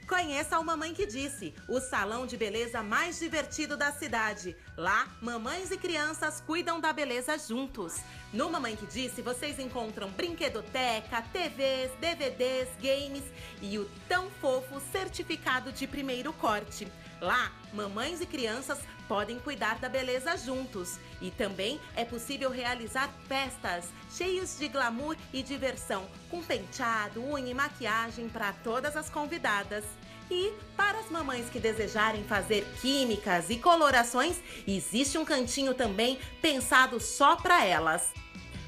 Conheça o Mamãe que Disse, o salão de beleza mais divertido da cidade. Lá, mamães e crianças cuidam da beleza juntos. No Mamãe que Disse, vocês encontram brinquedoteca, TVs, DVDs, games e o tão fofo certificado de primeiro corte. Lá, mamães e crianças podem cuidar da beleza juntos. E também é possível realizar festas cheios de glamour e diversão, com penteado, unha e maquiagem para todas as convidadas. E para as mamães que desejarem fazer químicas e colorações, existe um cantinho também pensado só para elas.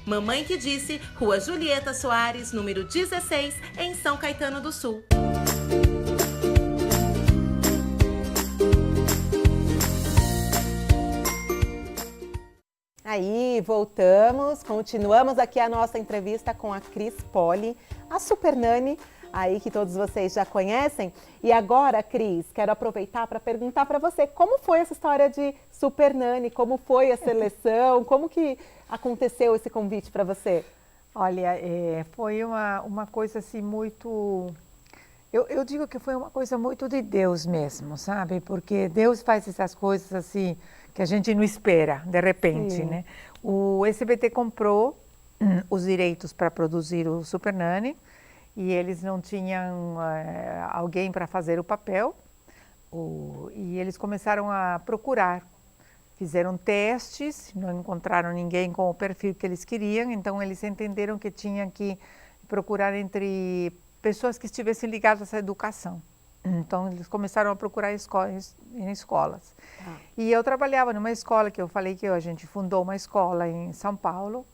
Mamãe que Disse, Rua Julieta Soares, número 16, em São Caetano do Sul. Aí, voltamos, continuamos aqui a nossa entrevista com a Cris Poli, a Super Nani, aí que todos vocês já conhecem. E agora, Cris, quero aproveitar para perguntar para você, como foi essa história de Super Nani, como foi a seleção, como que aconteceu esse convite para você? Olha, foi uma coisa assim muito... Eu digo que foi uma coisa muito de Deus mesmo, sabe? Porque Deus faz essas coisas assim que a gente não espera, de repente, Sim. né? O SBT comprou os direitos para produzir o Super Nani e eles não tinham alguém para fazer o papel e eles começaram a procurar. Fizeram testes, não encontraram ninguém com o perfil que eles queriam, então eles entenderam que tinham que procurar entre pessoas que estivessem ligadas à educação. Então, eles começaram a procurar em escolas. E eu trabalhava numa escola, que eu falei que a gente fundou uma escola em São Paulo.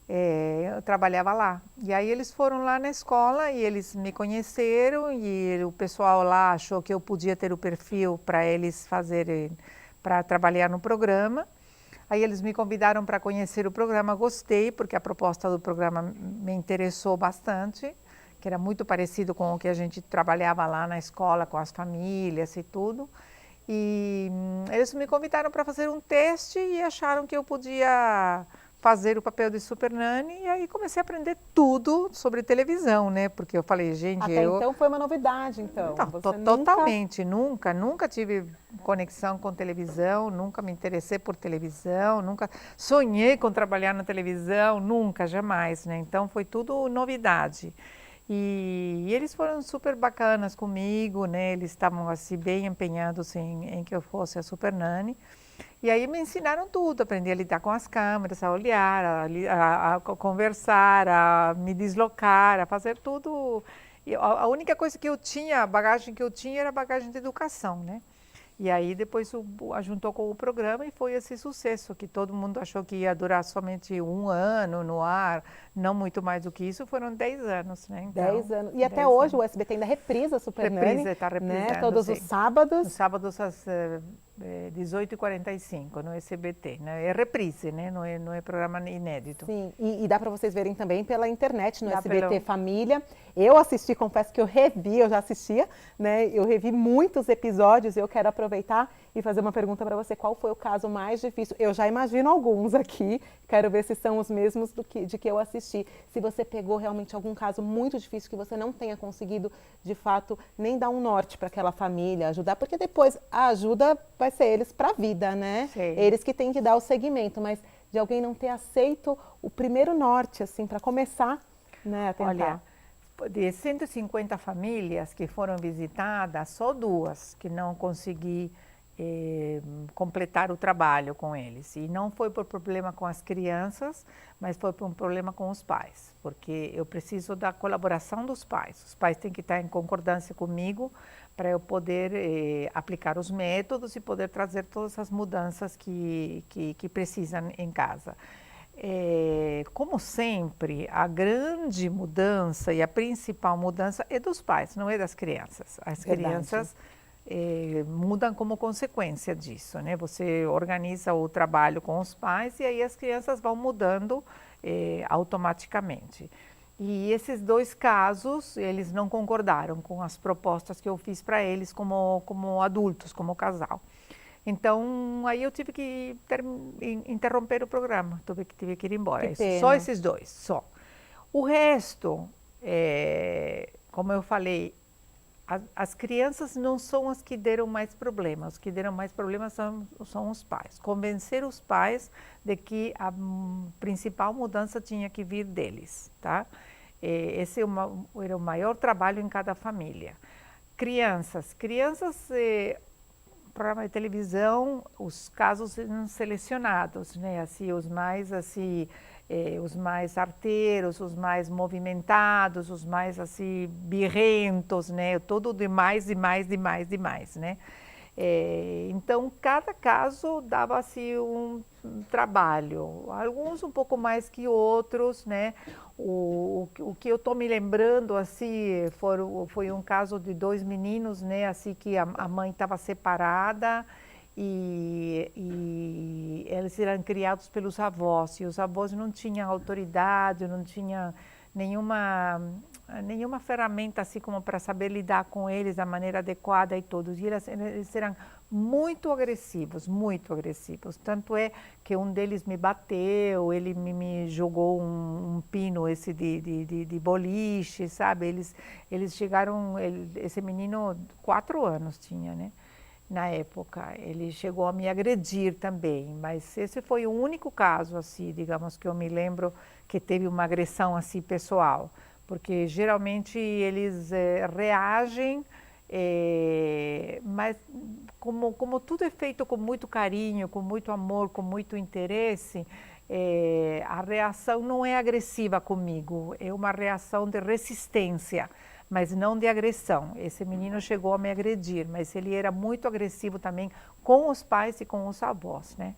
Eu trabalhava lá. E aí eles foram lá na escola e eles me conheceram e o pessoal lá achou que eu podia ter o perfil para eles fazerem, para trabalhar no programa. Aí eles me convidaram para conhecer o programa, gostei, porque a proposta do programa me interessou bastante, que era muito parecido com o que a gente trabalhava lá na escola, com as famílias e tudo. E eles me convidaram para fazer um teste e acharam que eu podia fazer o papel de Super Nani, e aí comecei a aprender tudo sobre televisão, né? Porque eu falei, gente, Até então foi uma novidade, então. Não, Você totalmente, nunca tive conexão com televisão, nunca me interessei por televisão, nunca sonhei com trabalhar na televisão, nunca, jamais, né? Então foi tudo novidade. E eles foram super bacanas comigo, né? Eles estavam assim bem empenhados em que eu fosse a Super Nani. E aí me ensinaram tudo, aprendi a lidar com as câmeras, a olhar, a conversar, a me deslocar, a fazer tudo. E a única coisa que eu tinha, a bagagem que eu tinha era a bagagem de educação, né? E aí depois juntou com o programa e foi esse sucesso, que todo mundo achou que ia durar somente 1 ano no ar, não muito mais do que isso, foram 10 anos, né? Então, 10 anos. E até hoje o SBT ainda reprisa Super Nani, está reprisando, né? Todos os sábados. Os sábados às 18h45 no SBT, né? É reprise, né? Não é programa inédito. Sim, e dá para vocês verem também pela internet, no SBT Família. Eu assisti, confesso que eu já assistia, né? Eu revi muitos episódios e eu quero aproveitar e fazer uma pergunta para você. Qual foi o caso mais difícil? Eu já imagino alguns aqui, quero ver se são os mesmos de que eu assisti. Se você pegou realmente algum caso muito difícil que você não tenha conseguido, de fato, nem dar um norte para aquela família, ajudar, porque depois a ajuda vai ser eles para a vida, né? Sim. Eles que têm que dar o segmento, mas de alguém não ter aceito o primeiro norte, assim, para começar, né, a tentar. Olha, de 150 famílias que foram visitadas, só 2 que não consegui completar o trabalho com eles. E não foi por problema com as crianças, mas foi por um problema com os pais, porque eu preciso da colaboração dos pais. Os pais têm que estar em concordância comigo para eu poder aplicar os métodos e poder trazer todas as mudanças que precisam em casa. Como sempre, a grande mudança e a principal mudança é dos pais, não é das crianças. As crianças mudam como consequência disso, né? Você organiza o trabalho com os pais e aí as crianças vão mudando automaticamente. E esses 2 casos, eles não concordaram com as propostas que eu fiz para eles como adultos, como casal. Então, aí eu tive que interromper o programa, tive que ir embora. Que Só pena. esses dois, só. O resto, como eu falei, as crianças não são as que deram mais problemas. Os que deram mais problemas são os pais. Convencer os pais de que a principal mudança tinha que vir deles, tá? Esse era o maior trabalho em cada família. Crianças, programa de televisão, os casos selecionados, né? Assim, os mais arteiros, os mais movimentados, os mais assim birrentos, né? Tudo demais, né? Então, cada caso dava assim um trabalho, alguns um pouco mais que outros, né? O que eu estou me lembrando assim foi um caso de 2 meninos, né? Assim que a mãe estava separada e eles eram criados pelos avós e os avós não tinham autoridade, não tinham nenhuma ferramenta assim como para saber lidar com eles da maneira adequada e todos. E eles eram muito agressivos. Tanto é que um deles me bateu, ele me jogou um pino esse de boliche, sabe? Eles chegaram, esse menino 4 anos tinha, né? Na época, ele chegou a me agredir também, mas esse foi o único caso, assim, digamos, que eu me lembro que teve uma agressão, assim, pessoal, porque geralmente eles reagem, mas como tudo é feito com muito carinho, com muito amor, com muito interesse, a reação não é agressiva comigo, é uma reação de resistência, mas não de agressão. Esse menino chegou a me agredir, mas ele era muito agressivo também com os pais e com os avós, né?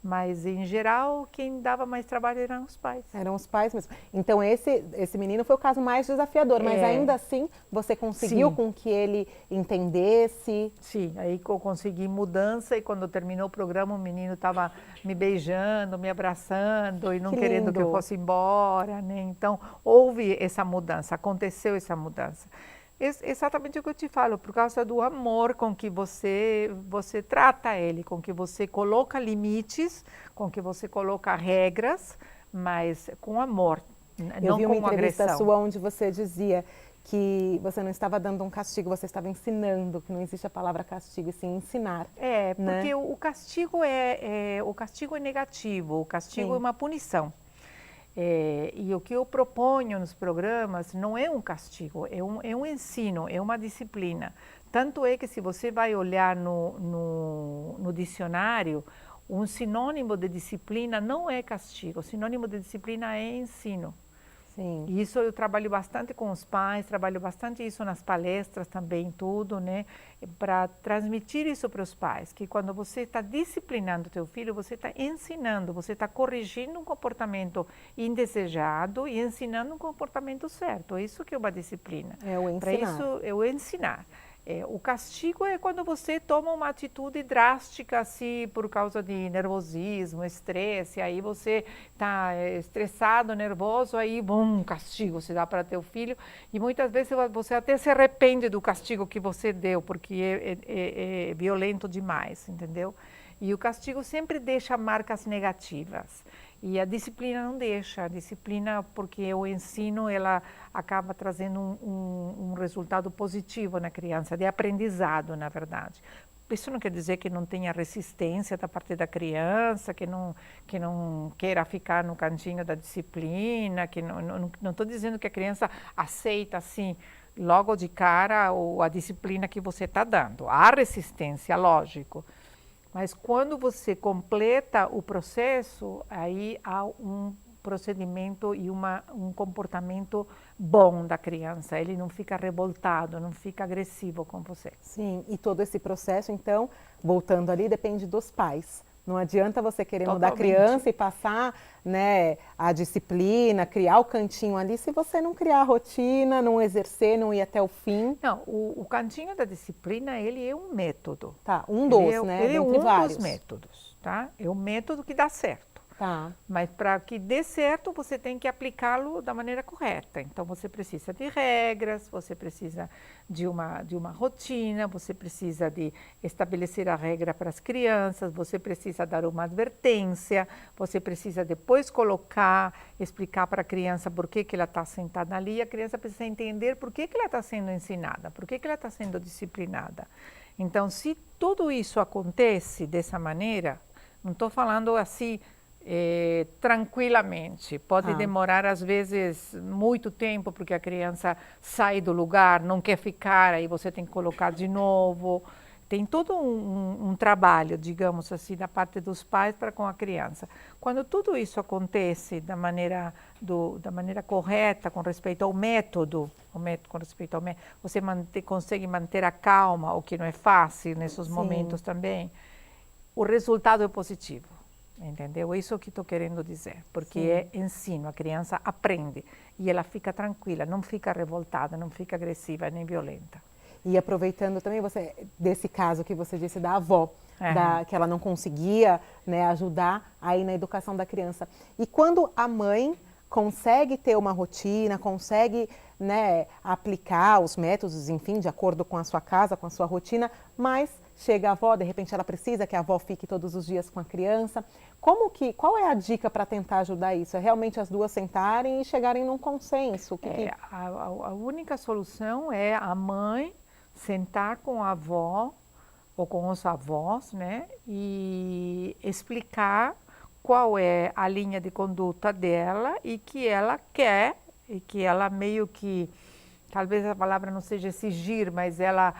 Mas, em geral, quem dava mais trabalho eram os pais. Eram os pais mesmo. Então, esse menino foi o caso mais desafiador, mas ainda assim você conseguiu com que ele entendesse? Sim, aí eu consegui mudança e quando terminou o programa o menino estava me beijando, me abraçando e não querendo que eu fosse embora, né? Então, houve essa mudança, aconteceu essa mudança. Exatamente o que eu te falo, por causa do amor com que você trata ele, com que você coloca limites, com que você coloca regras, mas com amor, não com agressão. Eu vi uma entrevista sua onde você dizia que você não estava dando um castigo, você estava ensinando, que não existe a palavra castigo, e sim ensinar. Porque né? o castigo é negativo, o castigo é uma punição. E o que eu proponho nos programas não é um castigo, é um ensino, é uma disciplina. Tanto é que se você vai olhar no dicionário, um sinônimo de disciplina não é castigo, o sinônimo de disciplina é ensino. Sim. E isso eu trabalho bastante com os pais, trabalho bastante isso nas palestras também, tudo, né? Para transmitir isso para os pais, que quando você está disciplinando o teu filho, você está ensinando, você está corrigindo um comportamento indesejado e ensinando um comportamento certo. É isso que é uma disciplina. É o ensinar. Para isso, é o ensinar. O castigo é quando você toma uma atitude drástica, assim, por causa de nervosismo, estresse, aí você está estressado, nervoso, aí, bom, castigo você dá para teu filho, e muitas vezes você até se arrepende do castigo que você deu, porque é violento demais, entendeu? E o castigo sempre deixa marcas negativas. E a disciplina não deixa. A disciplina, porque eu ensino, ela acaba trazendo um resultado positivo na criança, de aprendizado, na verdade. Isso não quer dizer que não tenha resistência da parte da criança, que não queira ficar no cantinho da disciplina, que não estou dizendo que a criança aceita assim, logo de cara, a disciplina que você está dando. Há resistência, lógico. Mas quando você completa o processo, aí há um procedimento e um comportamento bom da criança. Ele não fica revoltado, não fica agressivo com você. Sim, e todo esse processo, então, voltando ali, depende dos pais. Não adianta você querer mudar a criança e passar, né, a disciplina, criar o cantinho ali, se você não criar a rotina, não exercer, não ir até o fim. Não, o cantinho da disciplina, ele é um método. Tá, Ele é um dos métodos, tá? É um método que dá certo. Tá. Mas para que dê certo, você tem que aplicá-lo da maneira correta. Então, você precisa de regras, você precisa de uma rotina, você precisa de estabelecer a regra para as crianças, você precisa dar uma advertência, você precisa depois explicar para a criança por que ela está sentada ali, a criança precisa entender por que ela está sendo ensinada, por que ela está sendo disciplinada. Então, se tudo isso acontece dessa maneira, não estou falando assim tranquilamente, pode demorar às vezes muito tempo, porque a criança sai do lugar, não quer ficar, aí você tem que colocar de novo. Tem todo um trabalho, digamos assim, da parte dos pais para com a criança. Quando tudo isso acontece da maneira correta, com respeito ao método, com respeito ao método, você consegue manter a calma, o que não é fácil nesses momentos também, o resultado é positivo. Entendeu? Isso que estou querendo dizer, porque é ensino, a criança aprende e ela fica tranquila, não fica revoltada, não fica agressiva nem violenta. E aproveitando também desse caso que você disse da avó, que ela não conseguia, né, ajudar aí na educação da criança. E quando a mãe consegue ter uma rotina, consegue, né, aplicar os métodos, enfim, de acordo com a sua casa, com a sua rotina, mas chega a avó, de repente ela precisa que a avó fique todos os dias com a criança. Qual é a dica para tentar ajudar isso? É realmente as duas sentarem e chegarem num consenso? A única solução é a mãe sentar com a avó ou com os avós, né, e explicar qual é a linha de conduta dela e que ela quer, e que ela meio que, talvez a palavra não seja exigir, mas ela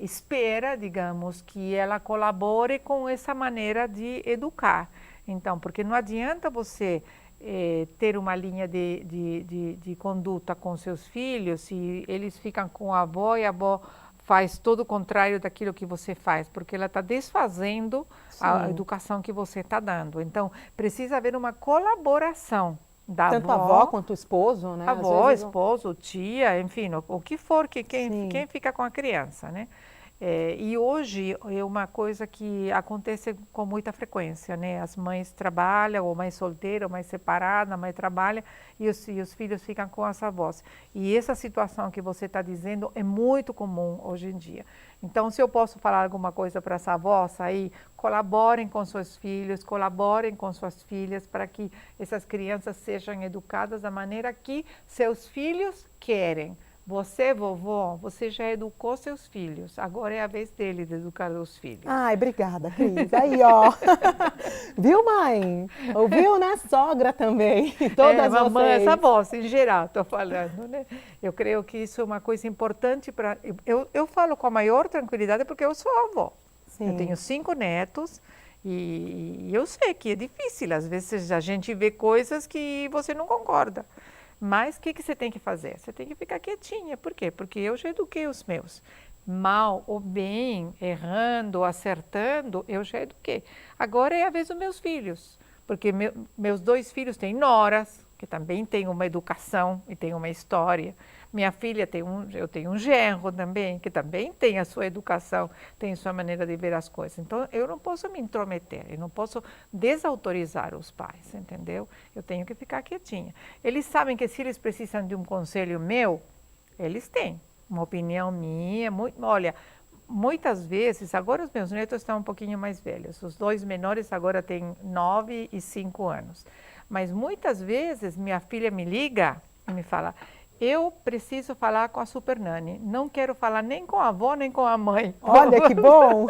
espera, digamos, que ela colabore com essa maneira de educar. Então, porque não adianta você ter uma linha de conduta com seus filhos se eles ficam com a avó e a avó faz todo o contrário daquilo que você faz, porque ela está desfazendo a educação que você está dando. Então, precisa haver uma colaboração da tanto a avó quanto o esposo, né? Avó, esposo, tia, enfim, o que for, quem fica com a criança, né? E hoje é uma coisa que acontece com muita frequência, né? As mães trabalham, ou mãe solteira, ou mãe separada, a mãe trabalha e os filhos ficam com as avós. E essa situação que você está dizendo é muito comum hoje em dia. Então, se eu posso falar alguma coisa para as avós aí, colaborem com seus filhos, colaborem com suas filhas para que essas crianças sejam educadas da maneira que seus filhos querem. Você, vovó, você já educou seus filhos, agora é a vez dele de educar os filhos. Ai, obrigada, Cris. Aí, ó. Viu, mãe? Ouviu, né? Sogra também. Todas mamãe, vocês. Essa voz, em geral, estou falando, né? Eu creio que isso é uma coisa importante para... Eu falo com a maior tranquilidade porque eu sou avó. Sim. Eu tenho 5 netos e eu sei que é difícil. Às vezes a gente vê coisas que você não concorda. Mas o que você tem que fazer? Você tem que ficar quietinha. Por quê? Porque eu já eduquei os meus. Mal ou bem, errando, acertando, eu já eduquei. Agora é a vez dos meus filhos. Porque meus 2 filhos têm noras, que também têm uma educação e têm uma história. Minha filha eu tenho um genro também, que também tem a sua educação, tem a sua maneira de ver as coisas. Então, eu não posso me intrometer, eu não posso desautorizar os pais, entendeu? Eu tenho que ficar quietinha. Eles sabem que se eles precisam de um conselho meu, eles têm uma opinião minha. Olha, muitas vezes, agora os meus netos estão um pouquinho mais velhos, os 2 menores agora têm 9 e 5 anos. Mas muitas vezes minha filha me liga e me fala: eu preciso falar com a Super Nani, não quero falar nem com a avó, nem com a mãe. Olha que bom!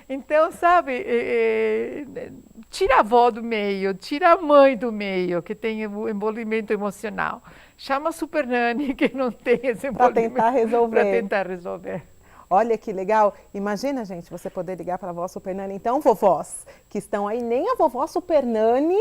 Então, sabe, tira a avó do meio, tira a mãe do meio, que tem o envolvimento emocional. Chama a Super Nani, que não tem esse envolvimento. Para tentar resolver. Para tentar resolver. Olha que legal. Imagina, gente, você poder ligar para a vovó Super Nani. Então, vovós que estão aí, nem a vovó Super Nani,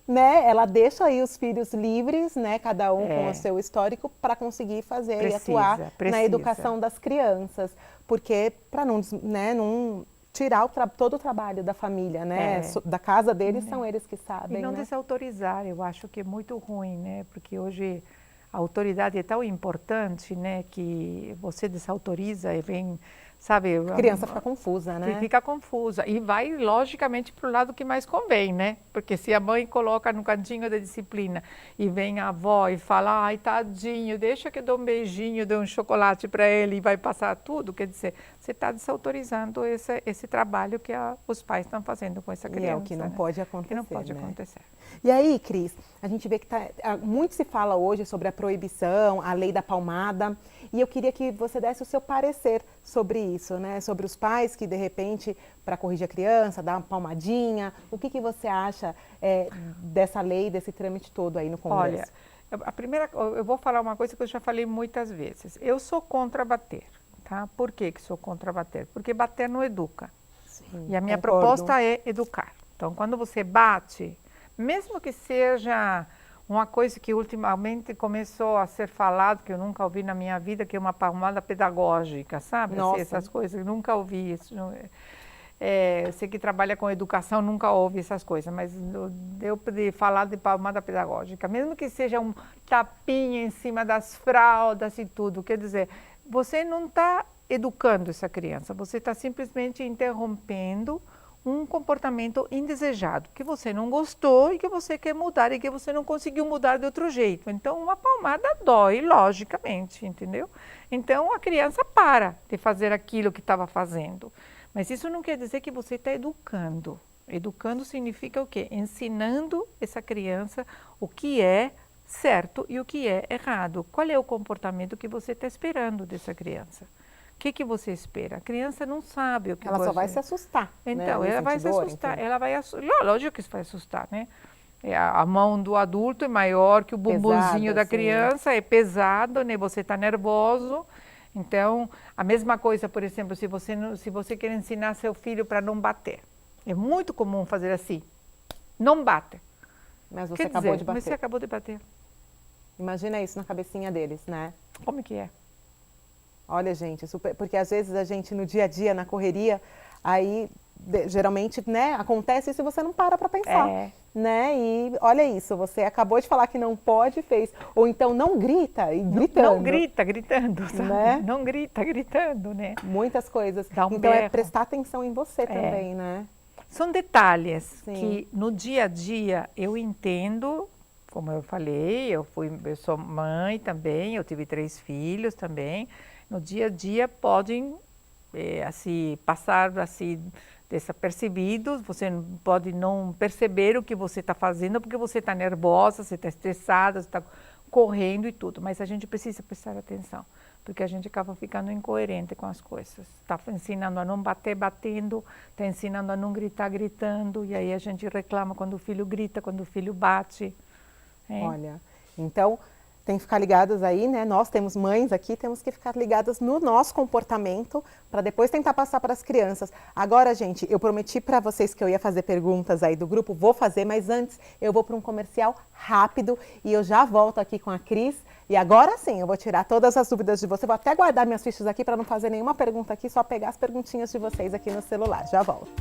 né, ela deixa aí os filhos livres, né, cada um com o seu histórico, para conseguir fazer e atuar na educação das crianças, porque para não tirar todo o trabalho da família, né, da casa deles, são eles que sabem. E não né? desautorizar, eu acho que é muito ruim, né, porque hoje a autoridade é tão importante, né, que você desautoriza e vem sabe? A criança fica confusa, né? Fica confusa e vai, logicamente, para o lado que mais convém, né? Porque se a mãe coloca no cantinho da disciplina e vem a avó e fala, ai, tadinho, deixa que eu dou um beijinho, dou um chocolate para ele e vai passar tudo, quer dizer, você está desautorizando esse trabalho que os pais estão fazendo com essa criança. E é o que não pode acontecer, que não pode né? acontecer. E aí, Cris, a gente vê que muito se fala hoje sobre a proibição, a lei da palmada, e eu queria que você desse o seu parecer sobre isso, né? Sobre os pais que, de repente, para corrigir a criança, dar uma palmadinha, o que você acha dessa lei, desse trâmite todo aí no Congresso? Olha, eu vou falar uma coisa que eu já falei muitas vezes. Eu sou contra bater, tá? Por que sou contra bater? Porque bater não educa. Sim, e a minha concordo. proposta é educar. Então, quando você bate, mesmo que seja uma coisa que ultimamente começou a ser falado, que eu nunca ouvi na minha vida, que é uma palmada pedagógica, sabe? Nossa. Essas coisas, eu nunca ouvi isso. Você que trabalha com educação nunca ouve essas coisas, mas eu poder falar de palmada pedagógica, mesmo que seja um tapinha em cima das fraldas e tudo, quer dizer, você não está educando essa criança, você está simplesmente interrompendo um comportamento indesejado, que você não gostou e que você quer mudar e que você não conseguiu mudar de outro jeito. Então, uma palmada dói, logicamente, entendeu? Então, a criança para de fazer aquilo que estava fazendo. Mas isso não quer dizer que você está educando. Educando significa o quê? Ensinando essa criança o que é certo e o que é errado. Qual é o comportamento que você está esperando dessa criança? O que você espera? A criança não sabe o que Ela só vai se assustar. Então, né? ela vai se assustar. Enfim. Ela vai lógico que isso vai assustar, né? A mão do adulto é maior que o bumbumzinho da criança, é pesado, né? Você está nervoso. Então, a mesma coisa, por exemplo, se você quer ensinar seu filho para não bater. É muito comum fazer assim. Não bate. Mas você acabou de bater. Mas você acabou de bater. Imagina isso na cabecinha deles, né? Como que é? Olha, gente, porque às vezes a gente no dia a dia, na correria, aí geralmente, né, acontece isso e você não para pensar, né? E olha isso, você acabou de falar que não pode, fez, ou então não grita e gritando. Não grita, gritando, sabe? Né? Não grita, gritando, né? Muitas coisas. Dá um então é berro. prestar atenção em você também, né? São detalhes Sim. que no dia a dia eu entendo, como eu falei, eu sou mãe também, eu tive 3 filhos também. No dia a dia podem assim, passar assim, desapercebidos, você pode não perceber o que você está fazendo porque você está nervosa, você está estressada, você está correndo e tudo, mas a gente precisa prestar atenção, porque a gente acaba ficando incoerente com as coisas. Está ensinando a não bater batendo, está ensinando a não gritar gritando, e aí a gente reclama quando o filho grita, quando o filho bate. Olha, então tem que ficar ligadas aí, né? Nós temos mães aqui, temos que ficar ligadas no nosso comportamento para depois tentar passar para as crianças. Agora, gente, eu prometi para vocês que eu ia fazer perguntas aí do grupo, vou fazer, mas antes eu vou para um comercial rápido e eu já volto aqui com a Cris. E agora sim, eu vou tirar todas as dúvidas de você, vou até guardar minhas fichas aqui para não fazer nenhuma pergunta aqui, só pegar as perguntinhas de vocês aqui no celular. Já volto.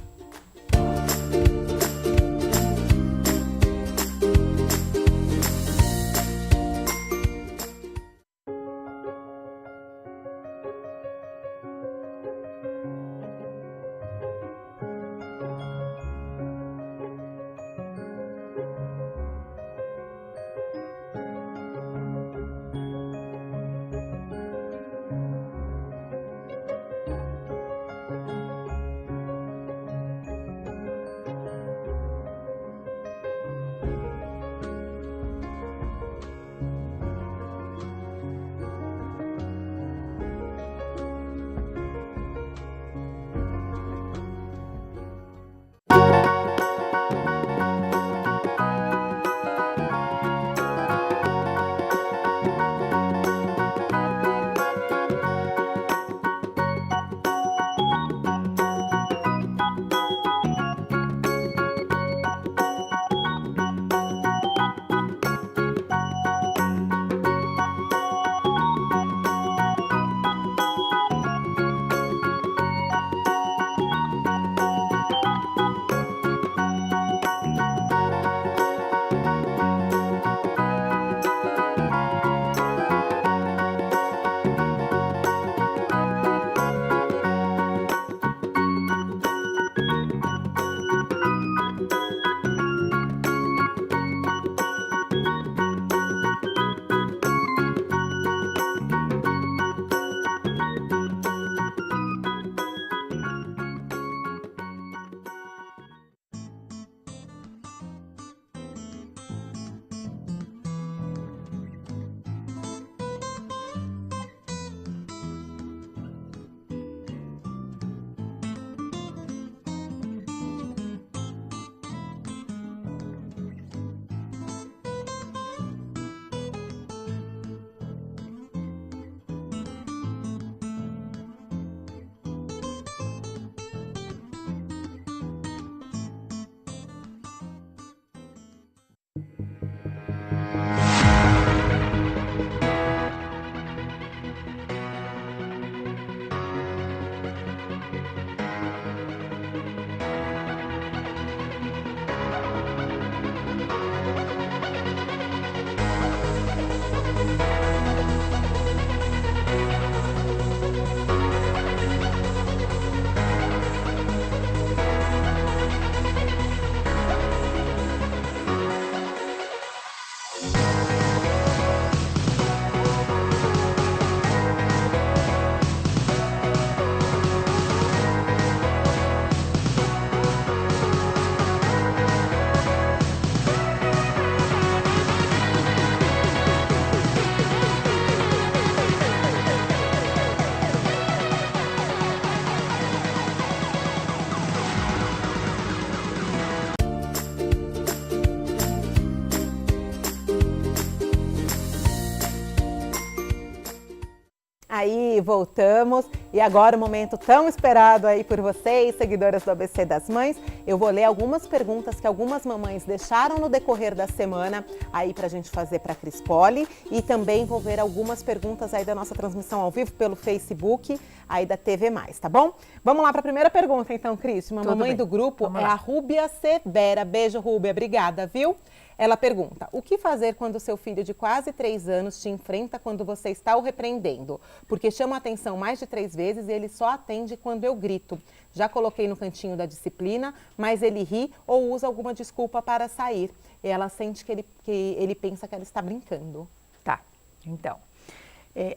Aí, voltamos. E agora o momento tão esperado aí por vocês, seguidoras do ABC das Mães. Eu vou ler algumas perguntas que algumas mamães deixaram no decorrer da semana aí pra gente fazer pra Cris Poli. E também vou ver algumas perguntas aí da nossa transmissão ao vivo pelo Facebook aí da TV+, tá bom? Vamos lá pra primeira pergunta então, Cris. Uma mamãe do grupo é a Rúbia Severa. Beijo, Rúbia. Obrigada, viu? Ela pergunta, o que fazer quando o seu filho de quase 3 anos te enfrenta quando você está o repreendendo? Porque chama a atenção mais de 3 vezes e ele só atende quando eu grito. Já coloquei no cantinho da disciplina, mas ele ri ou usa alguma desculpa para sair. E ela sente que ele pensa que ela está brincando. Tá, então,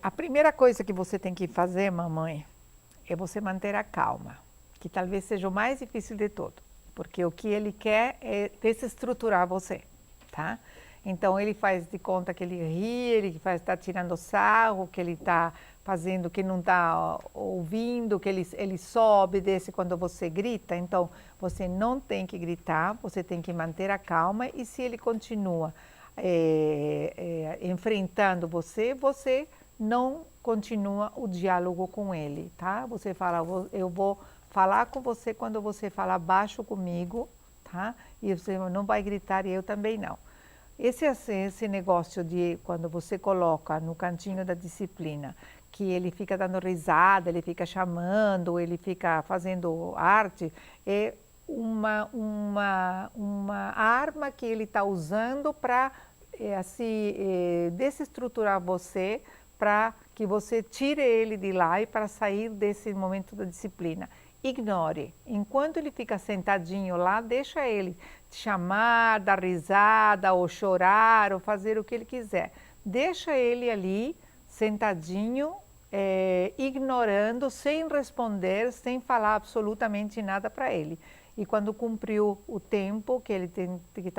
a primeira coisa que você tem que fazer, mamãe, é você manter a calma, que talvez seja o mais difícil de tudo. Porque o que ele quer é desestruturar você. Tá? Então ele faz de conta que ele ri, ele está tirando sarro, que ele está fazendo que não está ouvindo, que ele só obedece quando você grita. Então você não tem que gritar, você tem que manter a calma e se ele continua enfrentando você, você não continua o diálogo com ele, tá? Você fala, eu vou falar com você quando você falar baixo comigo, tá? E você não vai gritar e eu também não. Esse negócio de quando você coloca no cantinho da disciplina, que ele fica dando risada, ele fica chamando, ele fica fazendo arte, é uma arma que ele está usando para desestruturar você, para que você tire ele de lá e para sair desse momento da disciplina. Ignore. Enquanto ele fica sentadinho lá, deixa ele te chamar, dar risada, ou chorar, ou fazer o que ele quiser. Deixa ele ali, sentadinho, ignorando, sem responder, sem falar absolutamente nada para ele. E quando cumpriu o tempo que ele tem que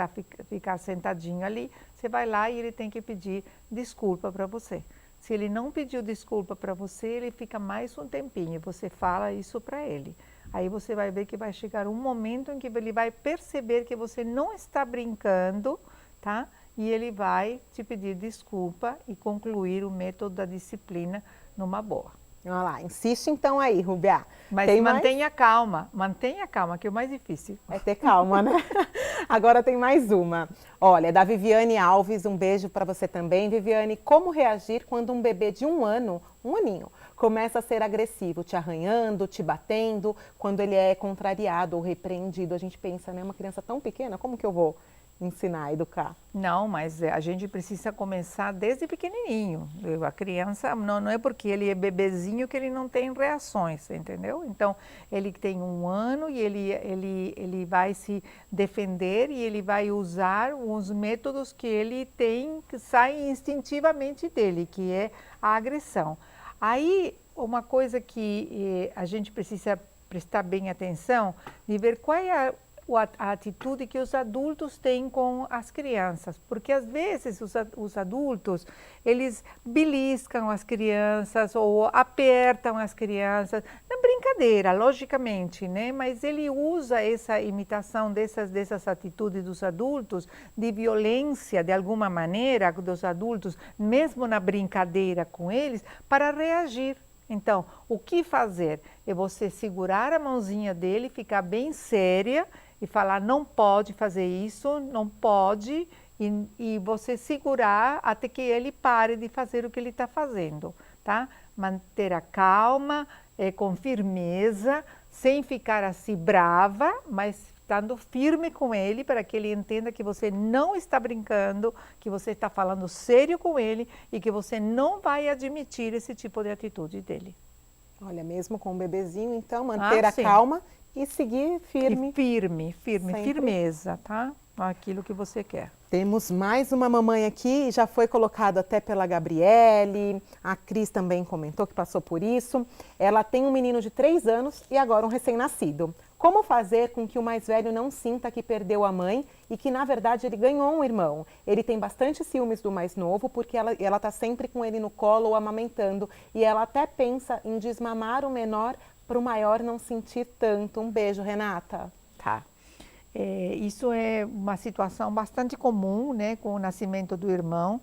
ficar sentadinho ali, você vai lá e ele tem que pedir desculpa para você. Se ele não pediu desculpa para você, ele fica mais um tempinho, você fala isso para ele. Aí você vai ver que vai chegar um momento em que ele vai perceber que você não está brincando, tá? E ele vai te pedir desculpa e concluir o método da disciplina numa boa. Olha lá, insiste então aí, Rúbia. Mas mantenha calma, que é o mais difícil. É ter calma, né? Agora tem mais uma. Olha, da Viviane Alves, um beijo para você também, Viviane. Como reagir quando um bebê de um aninho, começa a ser agressivo, te arranhando, te batendo, quando ele é contrariado ou repreendido? A gente pensa, né? Uma criança tão pequena, como que eu vou ensinar, educar? Não, mas a gente precisa começar desde pequenininho. A criança, não é porque ele é bebezinho que ele não tem reações, entendeu? Então, ele tem 1 ano e ele vai se defender e ele vai usar os métodos que ele tem, que saem instintivamente dele, que é a agressão. Aí, uma coisa que a gente precisa prestar bem atenção de ver qual é a atitude que os adultos têm com as crianças, porque às vezes os adultos, eles beliscam as crianças ou apertam as crianças, na brincadeira, logicamente, né? Mas ele usa essa imitação dessas atitudes dos adultos, de violência, de alguma maneira, dos adultos, mesmo na brincadeira com eles, para reagir. Então, o que fazer? É você segurar a mãozinha dele, ficar bem séria, e falar, não pode fazer isso, não pode, e você segurar até que ele pare de fazer o que ele está fazendo, tá? Manter a calma, com firmeza, sem ficar assim brava, mas estando firme com ele para que ele entenda que você não está brincando, que você está falando sério com ele e que você não vai admitir esse tipo de atitude dele. Olha, mesmo com o bebezinho, então, manter a sim. calma e seguir firme. E firme, Sempre. firmeza, tá? Aquilo que você quer. Temos mais uma mamãe aqui, já foi colocado até pela Gabriele, a Cris também comentou que passou por isso. Ela tem um menino de 3 anos e agora um recém-nascido. Como fazer com que o mais velho não sinta que perdeu a mãe e que, na verdade, ele ganhou um irmão? Ele tem bastante ciúmes do mais novo porque ela está sempre com ele no colo ou amamentando e ela até pensa em desmamar o menor para o maior não sentir tanto. Um beijo, Renata. Tá. Isso é uma situação bastante comum, né, com o nascimento do irmão.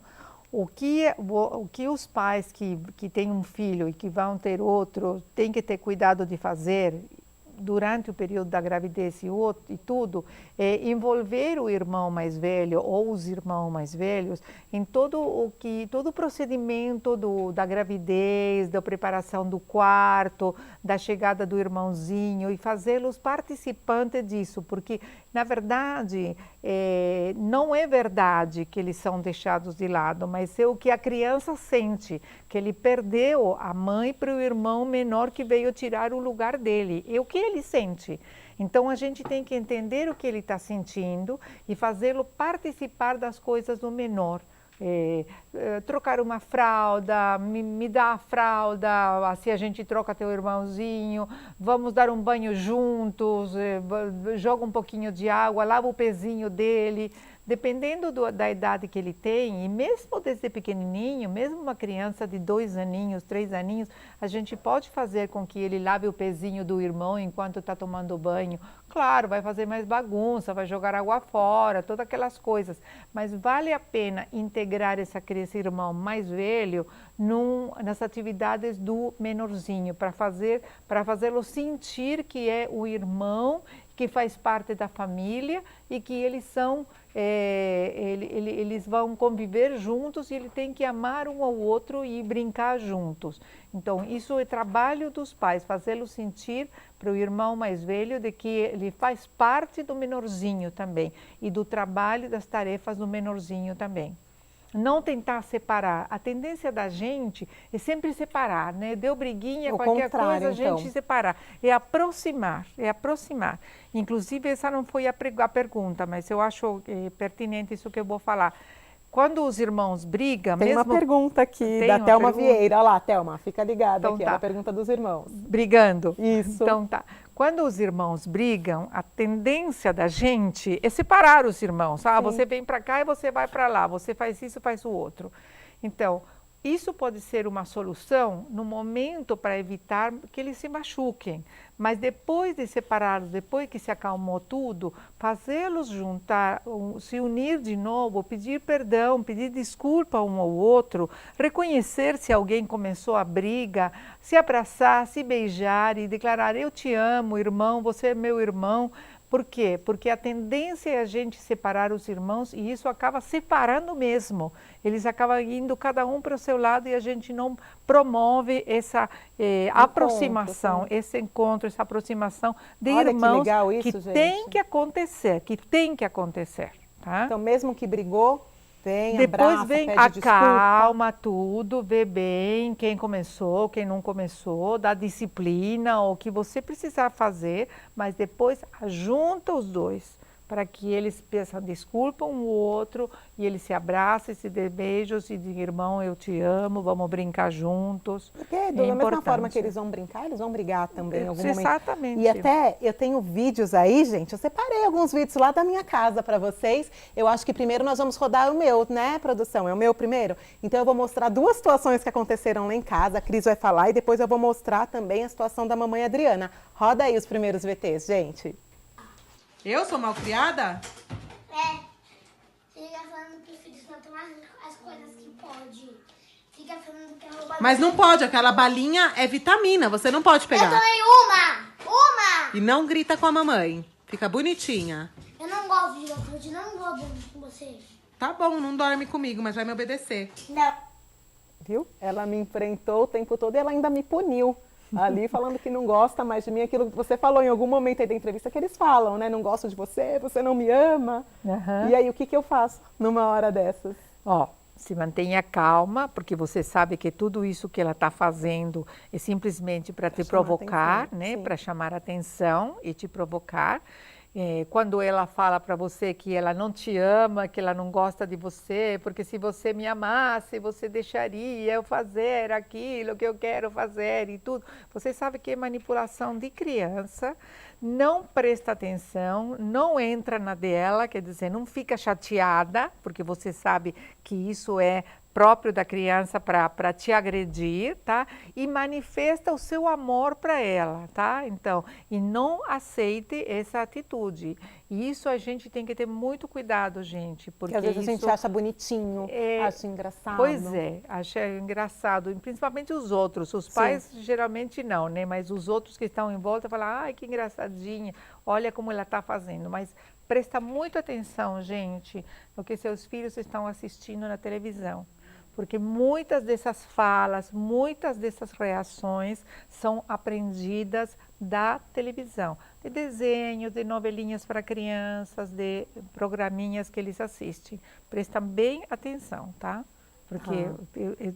O que os pais que têm um filho e que vão ter outro têm que ter cuidado de fazer durante o período da gravidez e tudo, é envolver o irmão mais velho ou os irmãos mais velhos em todo o procedimento da gravidez, da preparação do quarto, da chegada do irmãozinho e fazê-los participantes disso, porque na verdade não é verdade que eles são deixados de lado, mas é o que a criança sente, que ele perdeu a mãe para o irmão menor que veio tirar o lugar dele. É o que ele sente. Então a gente tem que entender o que ele está sentindo e fazê-lo participar das coisas do menor. Trocar uma fralda, me dá a fralda, assim a gente troca teu irmãozinho, vamos dar um banho juntos, joga um pouquinho de água, lava o pezinho dele. Dependendo da idade que ele tem, e mesmo desde pequenininho, mesmo uma criança de 2 aninhos, 3 aninhos, a gente pode fazer com que ele lave o pezinho do irmão enquanto está tomando banho. Claro, vai fazer mais bagunça, vai jogar água fora, todas aquelas coisas. Mas vale a pena integrar esse irmão mais velho nas atividades do menorzinho, para fazê-lo sentir que é o irmão, que faz parte da família e que eles são eles vão conviver juntos e ele tem que amar um ao outro e brincar juntos. Então, isso é trabalho dos pais, fazê-lo sentir para o irmão mais velho de que ele faz parte do menorzinho também e do trabalho das tarefas do menorzinho também. Não tentar separar. A tendência da gente é sempre separar, né? Deu briguinha, qualquer coisa, a gente separar. É aproximar, é aproximar. Inclusive, essa não foi a pergunta, mas eu acho pertinente isso que eu vou falar. Quando os irmãos brigam... Tem uma pergunta aqui da Thelma Vieira. Olha lá, Thelma, fica ligada então, aqui, tá. A pergunta dos irmãos. Brigando? Isso. Então tá. Quando os irmãos brigam, a tendência da gente é separar os irmãos. Ah, você vem para cá e você vai para lá, você faz isso, faz o outro. Então, isso pode ser uma solução no momento para evitar que eles se machuquem. Mas depois de separá-los, depois que se acalmou tudo, fazê-los juntar, se unir de novo, pedir perdão, pedir desculpa um ao outro, reconhecer se alguém começou a briga, se abraçar, se beijar e declarar: eu te amo, irmão, você é meu irmão. Por quê? Porque a tendência é a gente separar os irmãos e isso acaba separando mesmo. Eles acabam indo cada um para o seu lado e a gente não promove essa aproximação, esse encontro, essa aproximação de irmãos que tem que acontecer, tá? Então, mesmo que brigou, vem, depois abraça, vem, pede acalma tudo, vê bem quem começou, quem não começou, dá disciplina, o que você precisar fazer, mas depois junta os dois, para que eles peçam desculpa um ao outro e eles se abraçam, se dê beijos e digam: irmão, eu te amo, vamos brincar juntos. Porque da mesma forma que eles vão brincar, eles vão brigar também em algum momento. Exatamente. E até eu tenho vídeos aí, gente, eu separei alguns vídeos lá da minha casa para vocês. Eu acho que primeiro nós vamos rodar o meu, né, produção? É o meu primeiro? Então eu vou mostrar 2 situações que aconteceram lá em casa, a Cris vai falar e depois eu vou mostrar também a situação da mamãe Adriana. Roda aí os primeiros VTs, gente. Eu sou malcriada? Fica falando pros filhos não tomar as coisas que pode. Fica falando que é roubar. Mas não pode, aquela balinha é vitamina, você não pode pegar. Eu tomei uma! E não grita com a mamãe, fica bonitinha. Eu não gosto de jogar, eu não gosto com você. Tá bom, não dorme comigo, mas vai me obedecer. Não. Viu? Ela me enfrentou o tempo todo e ela ainda me puniu. Ali falando que não gosta mais de mim, aquilo que você falou em algum momento aí da entrevista que eles falam, né? Não gosto de você, você não me ama. Aham. E aí, o que eu faço numa hora dessas? Ó, se mantenha calma, porque você sabe que tudo isso que ela está fazendo é simplesmente para te chamar provocar, atenção, né? sim. Para chamar atenção e te provocar. Quando ela fala para você que ela não te ama, que ela não gosta de você, porque se você me amasse, você deixaria eu fazer aquilo que eu quero fazer e tudo. Você sabe que é manipulação de criança, não presta atenção, não entra na dela, quer dizer, não fica chateada, porque você sabe que isso é próprio da criança para te agredir, tá? E manifesta o seu amor para ela, tá? Então, e não aceite essa atitude. E isso a gente tem que ter muito cuidado, gente, porque Porque às vezes a isso gente acha bonitinho, acha engraçado. Pois é, acha engraçado, e principalmente os outros. Os pais geralmente não, né? Mas os outros que estão em volta falam, ai, que engraçadinha, olha como ela está fazendo. Mas presta muita atenção, gente, no que seus filhos estão assistindo na televisão. Porque muitas dessas falas, muitas dessas reações são aprendidas da televisão. De desenhos, de novelinhas para crianças, de programinhas que eles assistem. Presta bem atenção, tá? Porque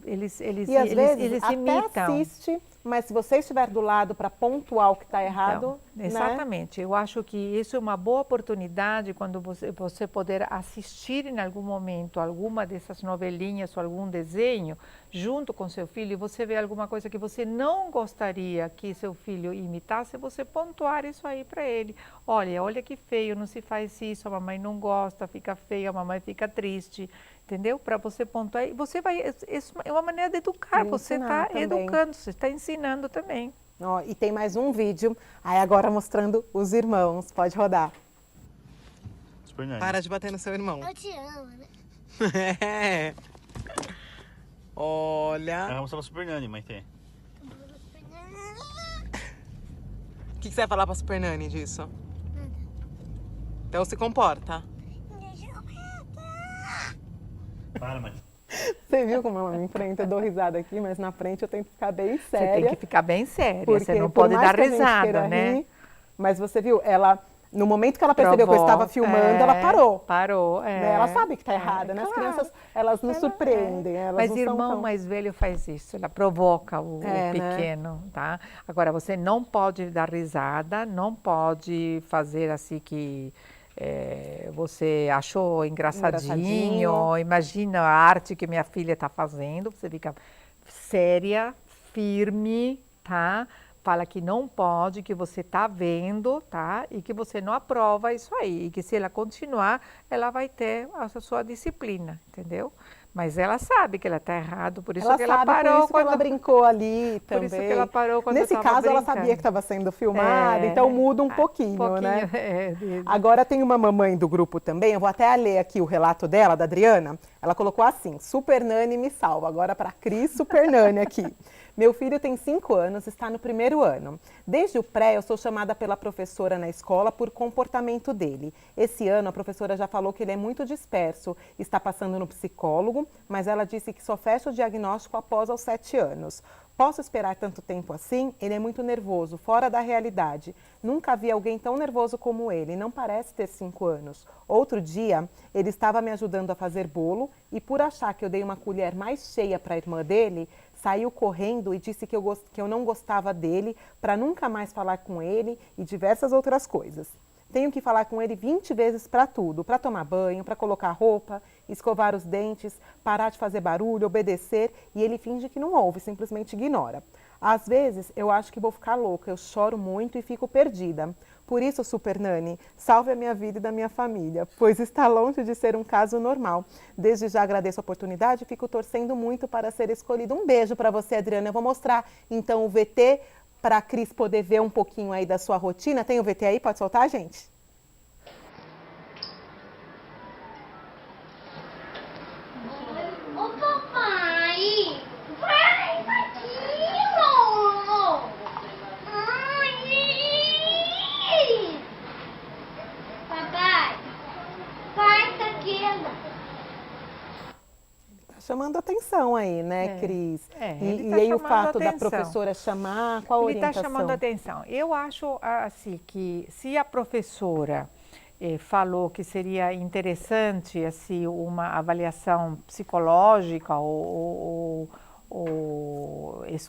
eles E às vezes até imitam. assiste, mas se você estiver do lado para pontuar o que está errado, Então, exatamente. Eu acho que isso é uma boa oportunidade quando você poder assistir em algum momento alguma dessas novelinhas ou algum desenho junto com seu filho e você vê alguma coisa que você não gostaria que seu filho imitasse, você pontuar isso aí para ele. Olha que feio, não se faz isso, a mamãe não gosta, fica feia, a mamãe fica triste. Entendeu? Para você pontuar, você vai, isso é uma maneira de educar, você está educando, você está ensinando também. Ó, e tem mais um vídeo, aí agora mostrando os irmãos, pode rodar. Para de bater no seu irmão. Eu te amo, né? É. Olha. Vamos falar Super Nani, mãe tem. O que você vai falar pra Super Nani disso? Então se comporta. Para, mãe. Você viu como ela me enfrenta? Eu dou risada aqui, mas na frente eu tenho que ficar bem séria. Você tem que ficar bem séria, porque você não por pode mais dar que a gente risada, queira né? rir, mas você viu, ela, no momento que ela percebeu que eu estava filmando, ela parou. Parou, Né? Ela sabe que está errada, né? As crianças, elas nos surpreendem. Elas Mas não irmão são tão... mais velho faz isso, ela provoca o pequeno, tá? Agora, você não pode dar risada, não pode fazer assim que você achou engraçadinho. Imagina a arte que minha filha está fazendo, você fica séria, firme, tá? Fala que não pode, que você está vendo, tá? E que você não aprova isso aí. E que se ela continuar, ela vai ter a sua disciplina, entendeu? Mas ela sabe que ela está errado, por isso que ela parou. Por isso que ela brincou ali também. Por isso que ela parou quando Nesse caso, ela sabia que estava sendo filmada, então muda um pouquinho, né? Agora tem uma mamãe do grupo também, eu vou até ler aqui o relato dela, da Adriana. Ela colocou assim, Super Nani me salva. Agora para Cris, Super Nani aqui. Meu filho tem 5 anos, está no 1º ano. Desde o pré, eu sou chamada pela professora na escola por comportamento dele. Esse ano, a professora já falou que ele é muito disperso, está passando no psicólogo, mas ela disse que só fecha o diagnóstico após aos 7 anos. Posso esperar tanto tempo assim? Ele é muito nervoso, fora da realidade. Nunca vi alguém tão nervoso como ele, não parece ter 5 anos. Outro dia, ele estava me ajudando a fazer bolo e por achar que eu dei uma colher mais cheia para a irmã dele, saiu correndo e disse que eu não gostava dele, para nunca mais falar com ele e diversas outras coisas. Tenho que falar com ele 20 vezes para tudo, para tomar banho, para colocar roupa, escovar os dentes, parar de fazer barulho, obedecer, e ele finge que não ouve, simplesmente ignora. Às vezes, eu acho que vou ficar louca, eu choro muito e fico perdida. Por isso, Super Nani, salve a minha vida e da minha família, pois está longe de ser um caso normal. Desde já agradeço a oportunidade e fico torcendo muito para ser escolhido. Um beijo para você, Adriana. Eu vou mostrar, então, o VT para a Cris poder ver um pouquinho aí da sua rotina. Tem o VT aí? Pode soltar, gente? Ô, papai! Vai, Patinho! Ai! Papai! Vai, Taquila! chamando atenção aí, né, Cris? Ele E tá aí o chamando fato da atenção. professora chamar, qual a Ele está orientação? chamando atenção. Eu acho assim que se a professora falou que seria interessante assim uma avaliação psicológica ou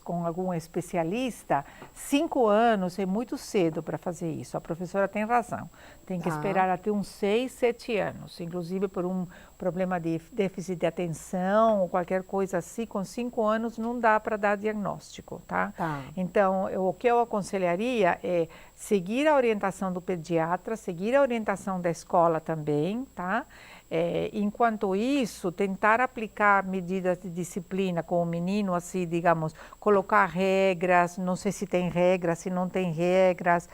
com algum especialista, 5 anos é muito cedo para fazer isso. A professora tem razão. Tem que esperar até uns 6, 7 anos. Inclusive por um problema de déficit de atenção ou qualquer coisa assim, com 5 anos não dá para dar diagnóstico, tá? Então, o que eu aconselharia é seguir a orientação do pediatra, seguir a orientação da escola também, tá? Enquanto isso, tentar aplicar medidas de disciplina com o menino, assim, digamos, colocar regras, não sei se tem regras, se não tem regras,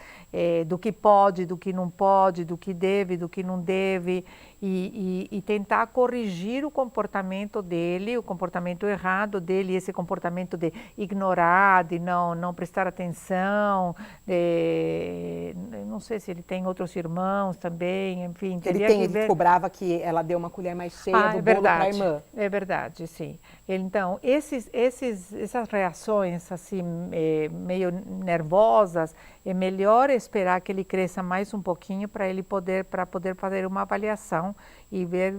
do que pode, do que não pode, do que deve, do que não deve, e tentar corrigir o comportamento dele, o comportamento errado dele, esse comportamento de ignorar, de não prestar atenção, não sei se ele tem outros irmãos também, enfim. Ele cobrava que ela deu uma colher mais cheia do bolo para a irmã. É verdade, sim. Então, essas reações assim meio nervosas, é melhor esperar que ele cresça mais um pouquinho para poder fazer uma avaliação e ver,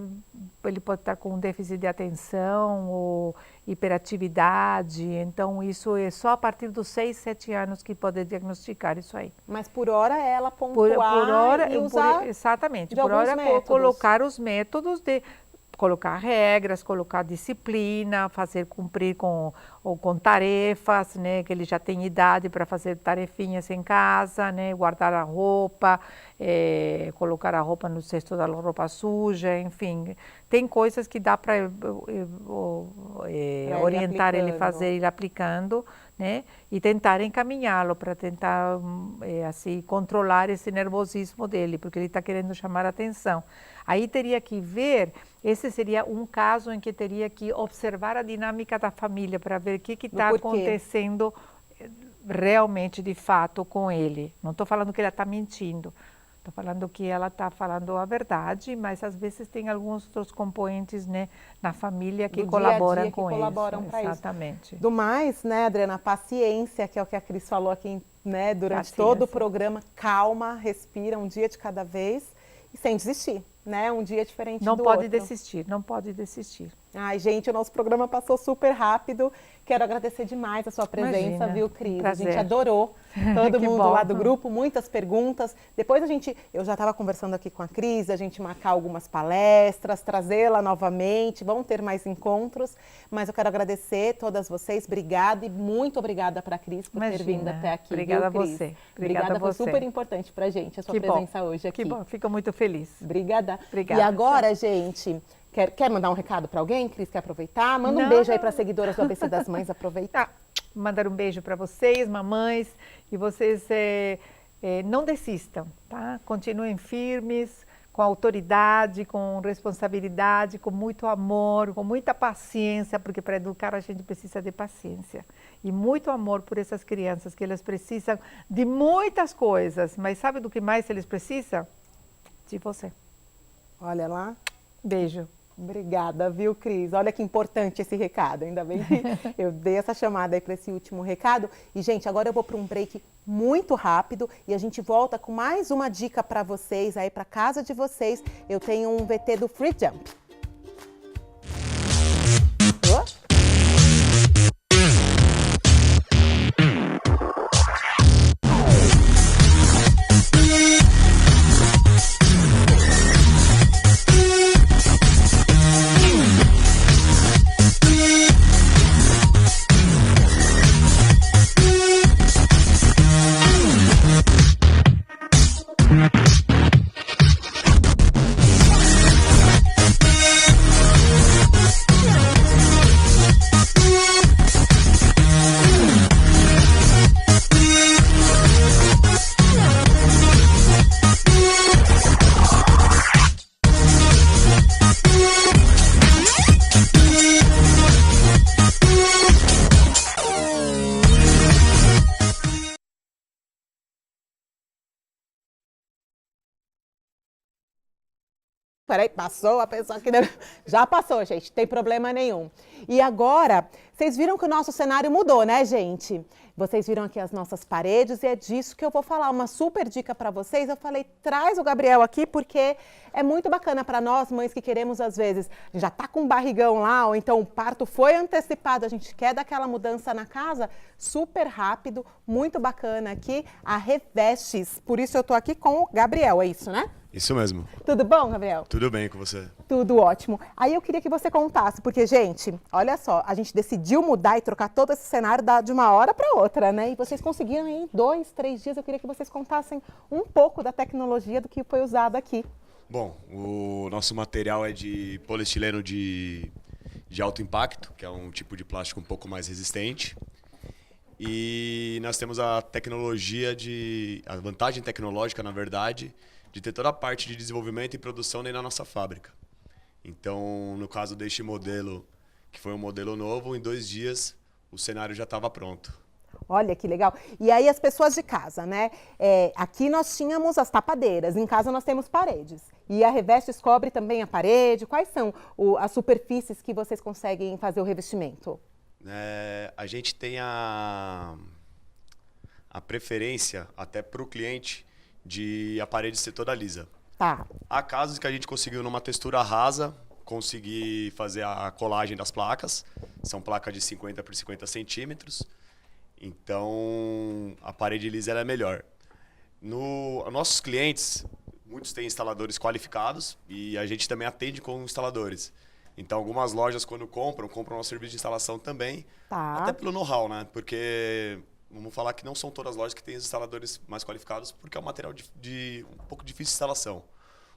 ele pode estar com um déficit de atenção ou hiperatividade. Então, isso é só a partir dos 6, 7 anos que pode diagnosticar isso aí. Mas por hora ela pontuar e usar exatamente, de por hora colocar os métodos de colocar regras, colocar disciplina, fazer cumprir com tarefas, né, que ele já tem idade para fazer tarefinhas em casa, né, guardar a roupa, colocar a roupa no cesto da roupa suja, enfim, tem coisas que dá para orientar ele fazer, ir aplicando, né, e tentar encaminhá-lo para tentar assim controlar esse nervosismo dele, porque ele está querendo chamar a atenção. Aí teria que ver, esse seria um caso em que teria que observar a dinâmica da família para ver o que está acontecendo realmente, de fato, com ele. Não estou falando que ela está mentindo, estou falando que ela está falando a verdade, mas às vezes tem alguns outros componentes, né, na família que colaboram com isso. Exatamente. Do mais, né, Adriana, paciência, que é o que a Cris falou aqui, né, durante todo o programa, calma, respira, um dia de cada vez e sem desistir. Né? Um dia diferente do outro. Não pode desistir, não pode desistir. Ai, gente, o nosso programa passou super rápido. Quero agradecer demais a sua presença, viu, Cris? Prazer. A gente adorou. Todo mundo lá do grupo, muitas perguntas. Depois eu já estava conversando aqui com a Cris, a gente marcar algumas palestras, trazê-la novamente, vão ter mais encontros. Mas eu quero agradecer todas vocês, obrigada e muito obrigada para a Cris por ter vindo até aqui. Obrigada, viu, Cris? a você. Obrigada, foi super importante para a gente, a sua presença hoje aqui. Que bom, fico muito feliz. Obrigada. Obrigada. E agora, gente, quer mandar um recado para alguém? Cris, quer aproveitar? Manda um beijo aí para as seguidoras do ABC das Mães, aproveitar. Mandar um beijo para vocês, mamães, e vocês não desistam, tá? Continuem firmes, com autoridade, com responsabilidade, com muito amor, com muita paciência, porque para educar a gente precisa de paciência. E muito amor por essas crianças, que elas precisam de muitas coisas, mas sabe do que mais eles precisam? De você. Olha lá. Beijo. Obrigada, viu, Cris? Olha que importante esse recado. Ainda bem que eu dei essa chamada aí para esse último recado. E, gente, agora eu vou para um break muito rápido e a gente volta com mais uma dica para vocês aí, para casa de vocês. Eu tenho um VT do Free Jump. Peraí, passou a pessoa que... Já passou, gente, não tem problema nenhum. E agora, vocês viram que o nosso cenário mudou, né, gente? Vocês viram aqui as nossas paredes e é disso que eu vou falar. Uma super dica para vocês. Eu falei, traz o Gabriel aqui porque é muito bacana para nós, mães que queremos, às vezes, já tá com um barrigão lá, ou então o parto foi antecipado, a gente quer dar aquela mudança na casa, super rápido, muito bacana aqui, a Revestes. Por isso eu tô aqui com o Gabriel, é isso, né? Isso mesmo. Tudo bom, Gabriel? Tudo bem com você? Tudo ótimo. Aí eu queria que você contasse, porque, gente, olha só, a gente decidiu mudar e trocar todo esse cenário de uma hora para outra, né? E vocês conseguiram em 2, 3 dias. Eu queria que vocês contassem um pouco da tecnologia do que foi usado aqui. Bom, o nosso material é de poliestileno de alto impacto, que é um tipo de plástico um pouco mais resistente. E nós temos a tecnologia a vantagem tecnológica, na verdade, de ter toda a parte de desenvolvimento e produção dentro da nossa fábrica. Então, no caso deste modelo, que foi um modelo novo, em 2 dias o cenário já estava pronto. Olha que legal. E aí as pessoas de casa, né? Aqui nós tínhamos as tapadeiras, em casa nós temos paredes. E a Revestes cobre também a parede. Quais são as superfícies que vocês conseguem fazer o revestimento? A gente tem a preferência até para o cliente de a parede ser toda lisa. Tá. Há casos que a gente conseguiu numa textura rasa, conseguir fazer a colagem das placas. São placas de 50 por 50 centímetros. Então, a parede lisa ela é melhor. Nossos clientes, muitos têm instaladores qualificados e a gente também atende com instaladores. Então, algumas lojas, quando compram nosso serviço de instalação também. Tá. Até pelo know-how, né? Porque... Vamos falar que não são todas as lojas que têm os instaladores mais qualificados, porque é um material um pouco difícil de instalação.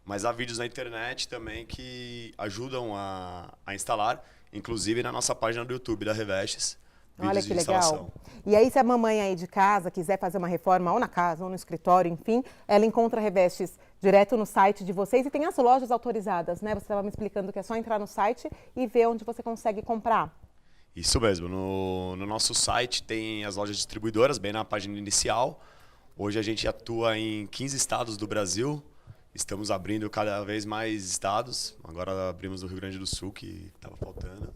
Mas há vídeos na internet também que ajudam a instalar, inclusive na nossa página do YouTube da Revestes. Olha que legal. E aí, se a mamãe aí de casa quiser fazer uma reforma ou na casa ou no escritório, enfim, ela encontra Revestes direto no site de vocês e tem as lojas autorizadas, né? Você estava me explicando que é só entrar no site e ver onde você consegue comprar. Isso mesmo. No nosso site tem as lojas distribuidoras, bem na página inicial. Hoje a gente atua em 15 estados do Brasil. Estamos abrindo cada vez mais estados. Agora abrimos no Rio Grande do Sul, que estava faltando.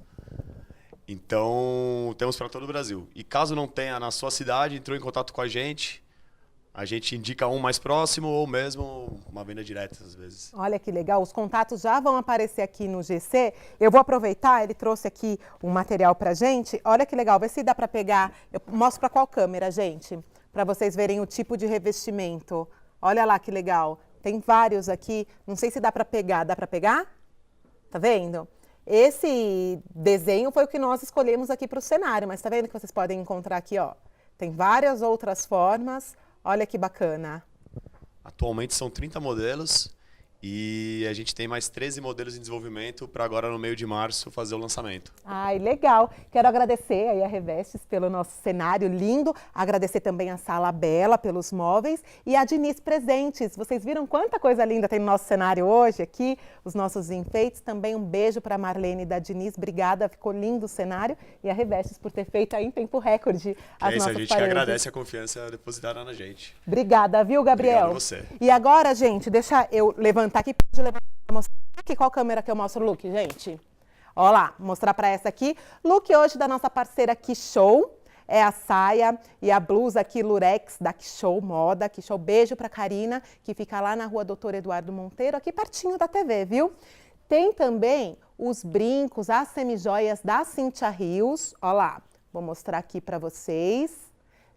Então, temos para todo o Brasil. E caso não tenha na sua cidade, entrou em contato com a gente indica um mais próximo ou mesmo uma venda direta, às vezes. Olha que legal, os contatos já vão aparecer aqui no GC. Eu vou aproveitar, ele trouxe aqui um material pra gente. Olha que legal, vê se dá para pegar. Eu mostro para qual câmera, gente? Para vocês verem o tipo de revestimento. Olha lá que legal. Tem vários aqui, não sei se dá para pegar. Dá para pegar? Tá vendo? Esse desenho foi o que nós escolhemos aqui para o cenário, mas tá vendo que vocês podem encontrar aqui, ó. Tem várias outras formas. Olha que bacana. Atualmente são 30 modelos e a gente tem mais 13 modelos em desenvolvimento para agora no meio de março fazer o lançamento. Ai, legal. Quero agradecer aí a Revestes pelo nosso cenário lindo, agradecer também a Sala Bela pelos móveis e a Diniz Presentes. Vocês viram quanta coisa linda tem no nosso cenário hoje aqui, os nossos enfeites. Também um beijo para a Marlene da Diniz, obrigada, ficou lindo o cenário. E a Revestes por ter feito aí em tempo recorde as nossas paredes. A gente que agradece a confiança depositada na gente. Obrigada, viu, Gabriel? Obrigado a você. E agora, gente, deixa eu levantar aqui, pode levantar, mostrar aqui qual câmera que eu mostro o look, gente. Ó lá, mostrar para essa aqui. Look hoje da nossa parceira Quixou. É a saia e a blusa aqui Lurex da Quixou Moda. Quixou, beijo para Karina, que fica lá na rua Doutor Eduardo Monteiro, aqui pertinho da TV, viu? Tem também os brincos, as semijoias da Cynthia Rios. Ó lá, vou mostrar aqui para vocês.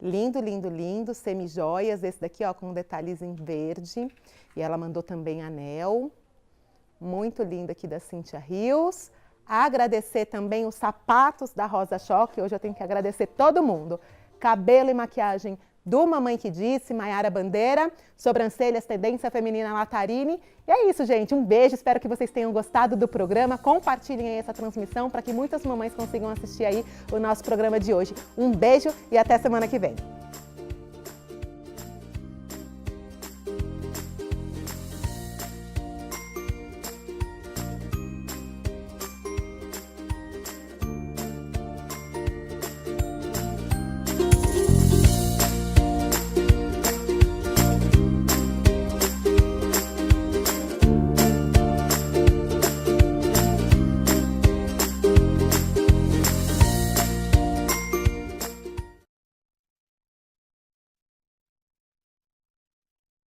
Lindo, lindo, lindo, semijoias. Esse daqui, ó, com detalhes em verde. E ela mandou também anel. Muito lindo aqui da Cynthia Rios. Agradecer também os sapatos da Rosa Choque. Hoje eu tenho que agradecer todo mundo. Cabelo e maquiagem do Mamãe que Disse, Maiara Bandeira. Sobrancelhas, Tendência Feminina Latarini. E é isso, gente. Um beijo. Espero que vocês tenham gostado do programa. Compartilhem aí essa transmissão para que muitas mamães consigam assistir aí o nosso programa de hoje. Um beijo e até semana que vem.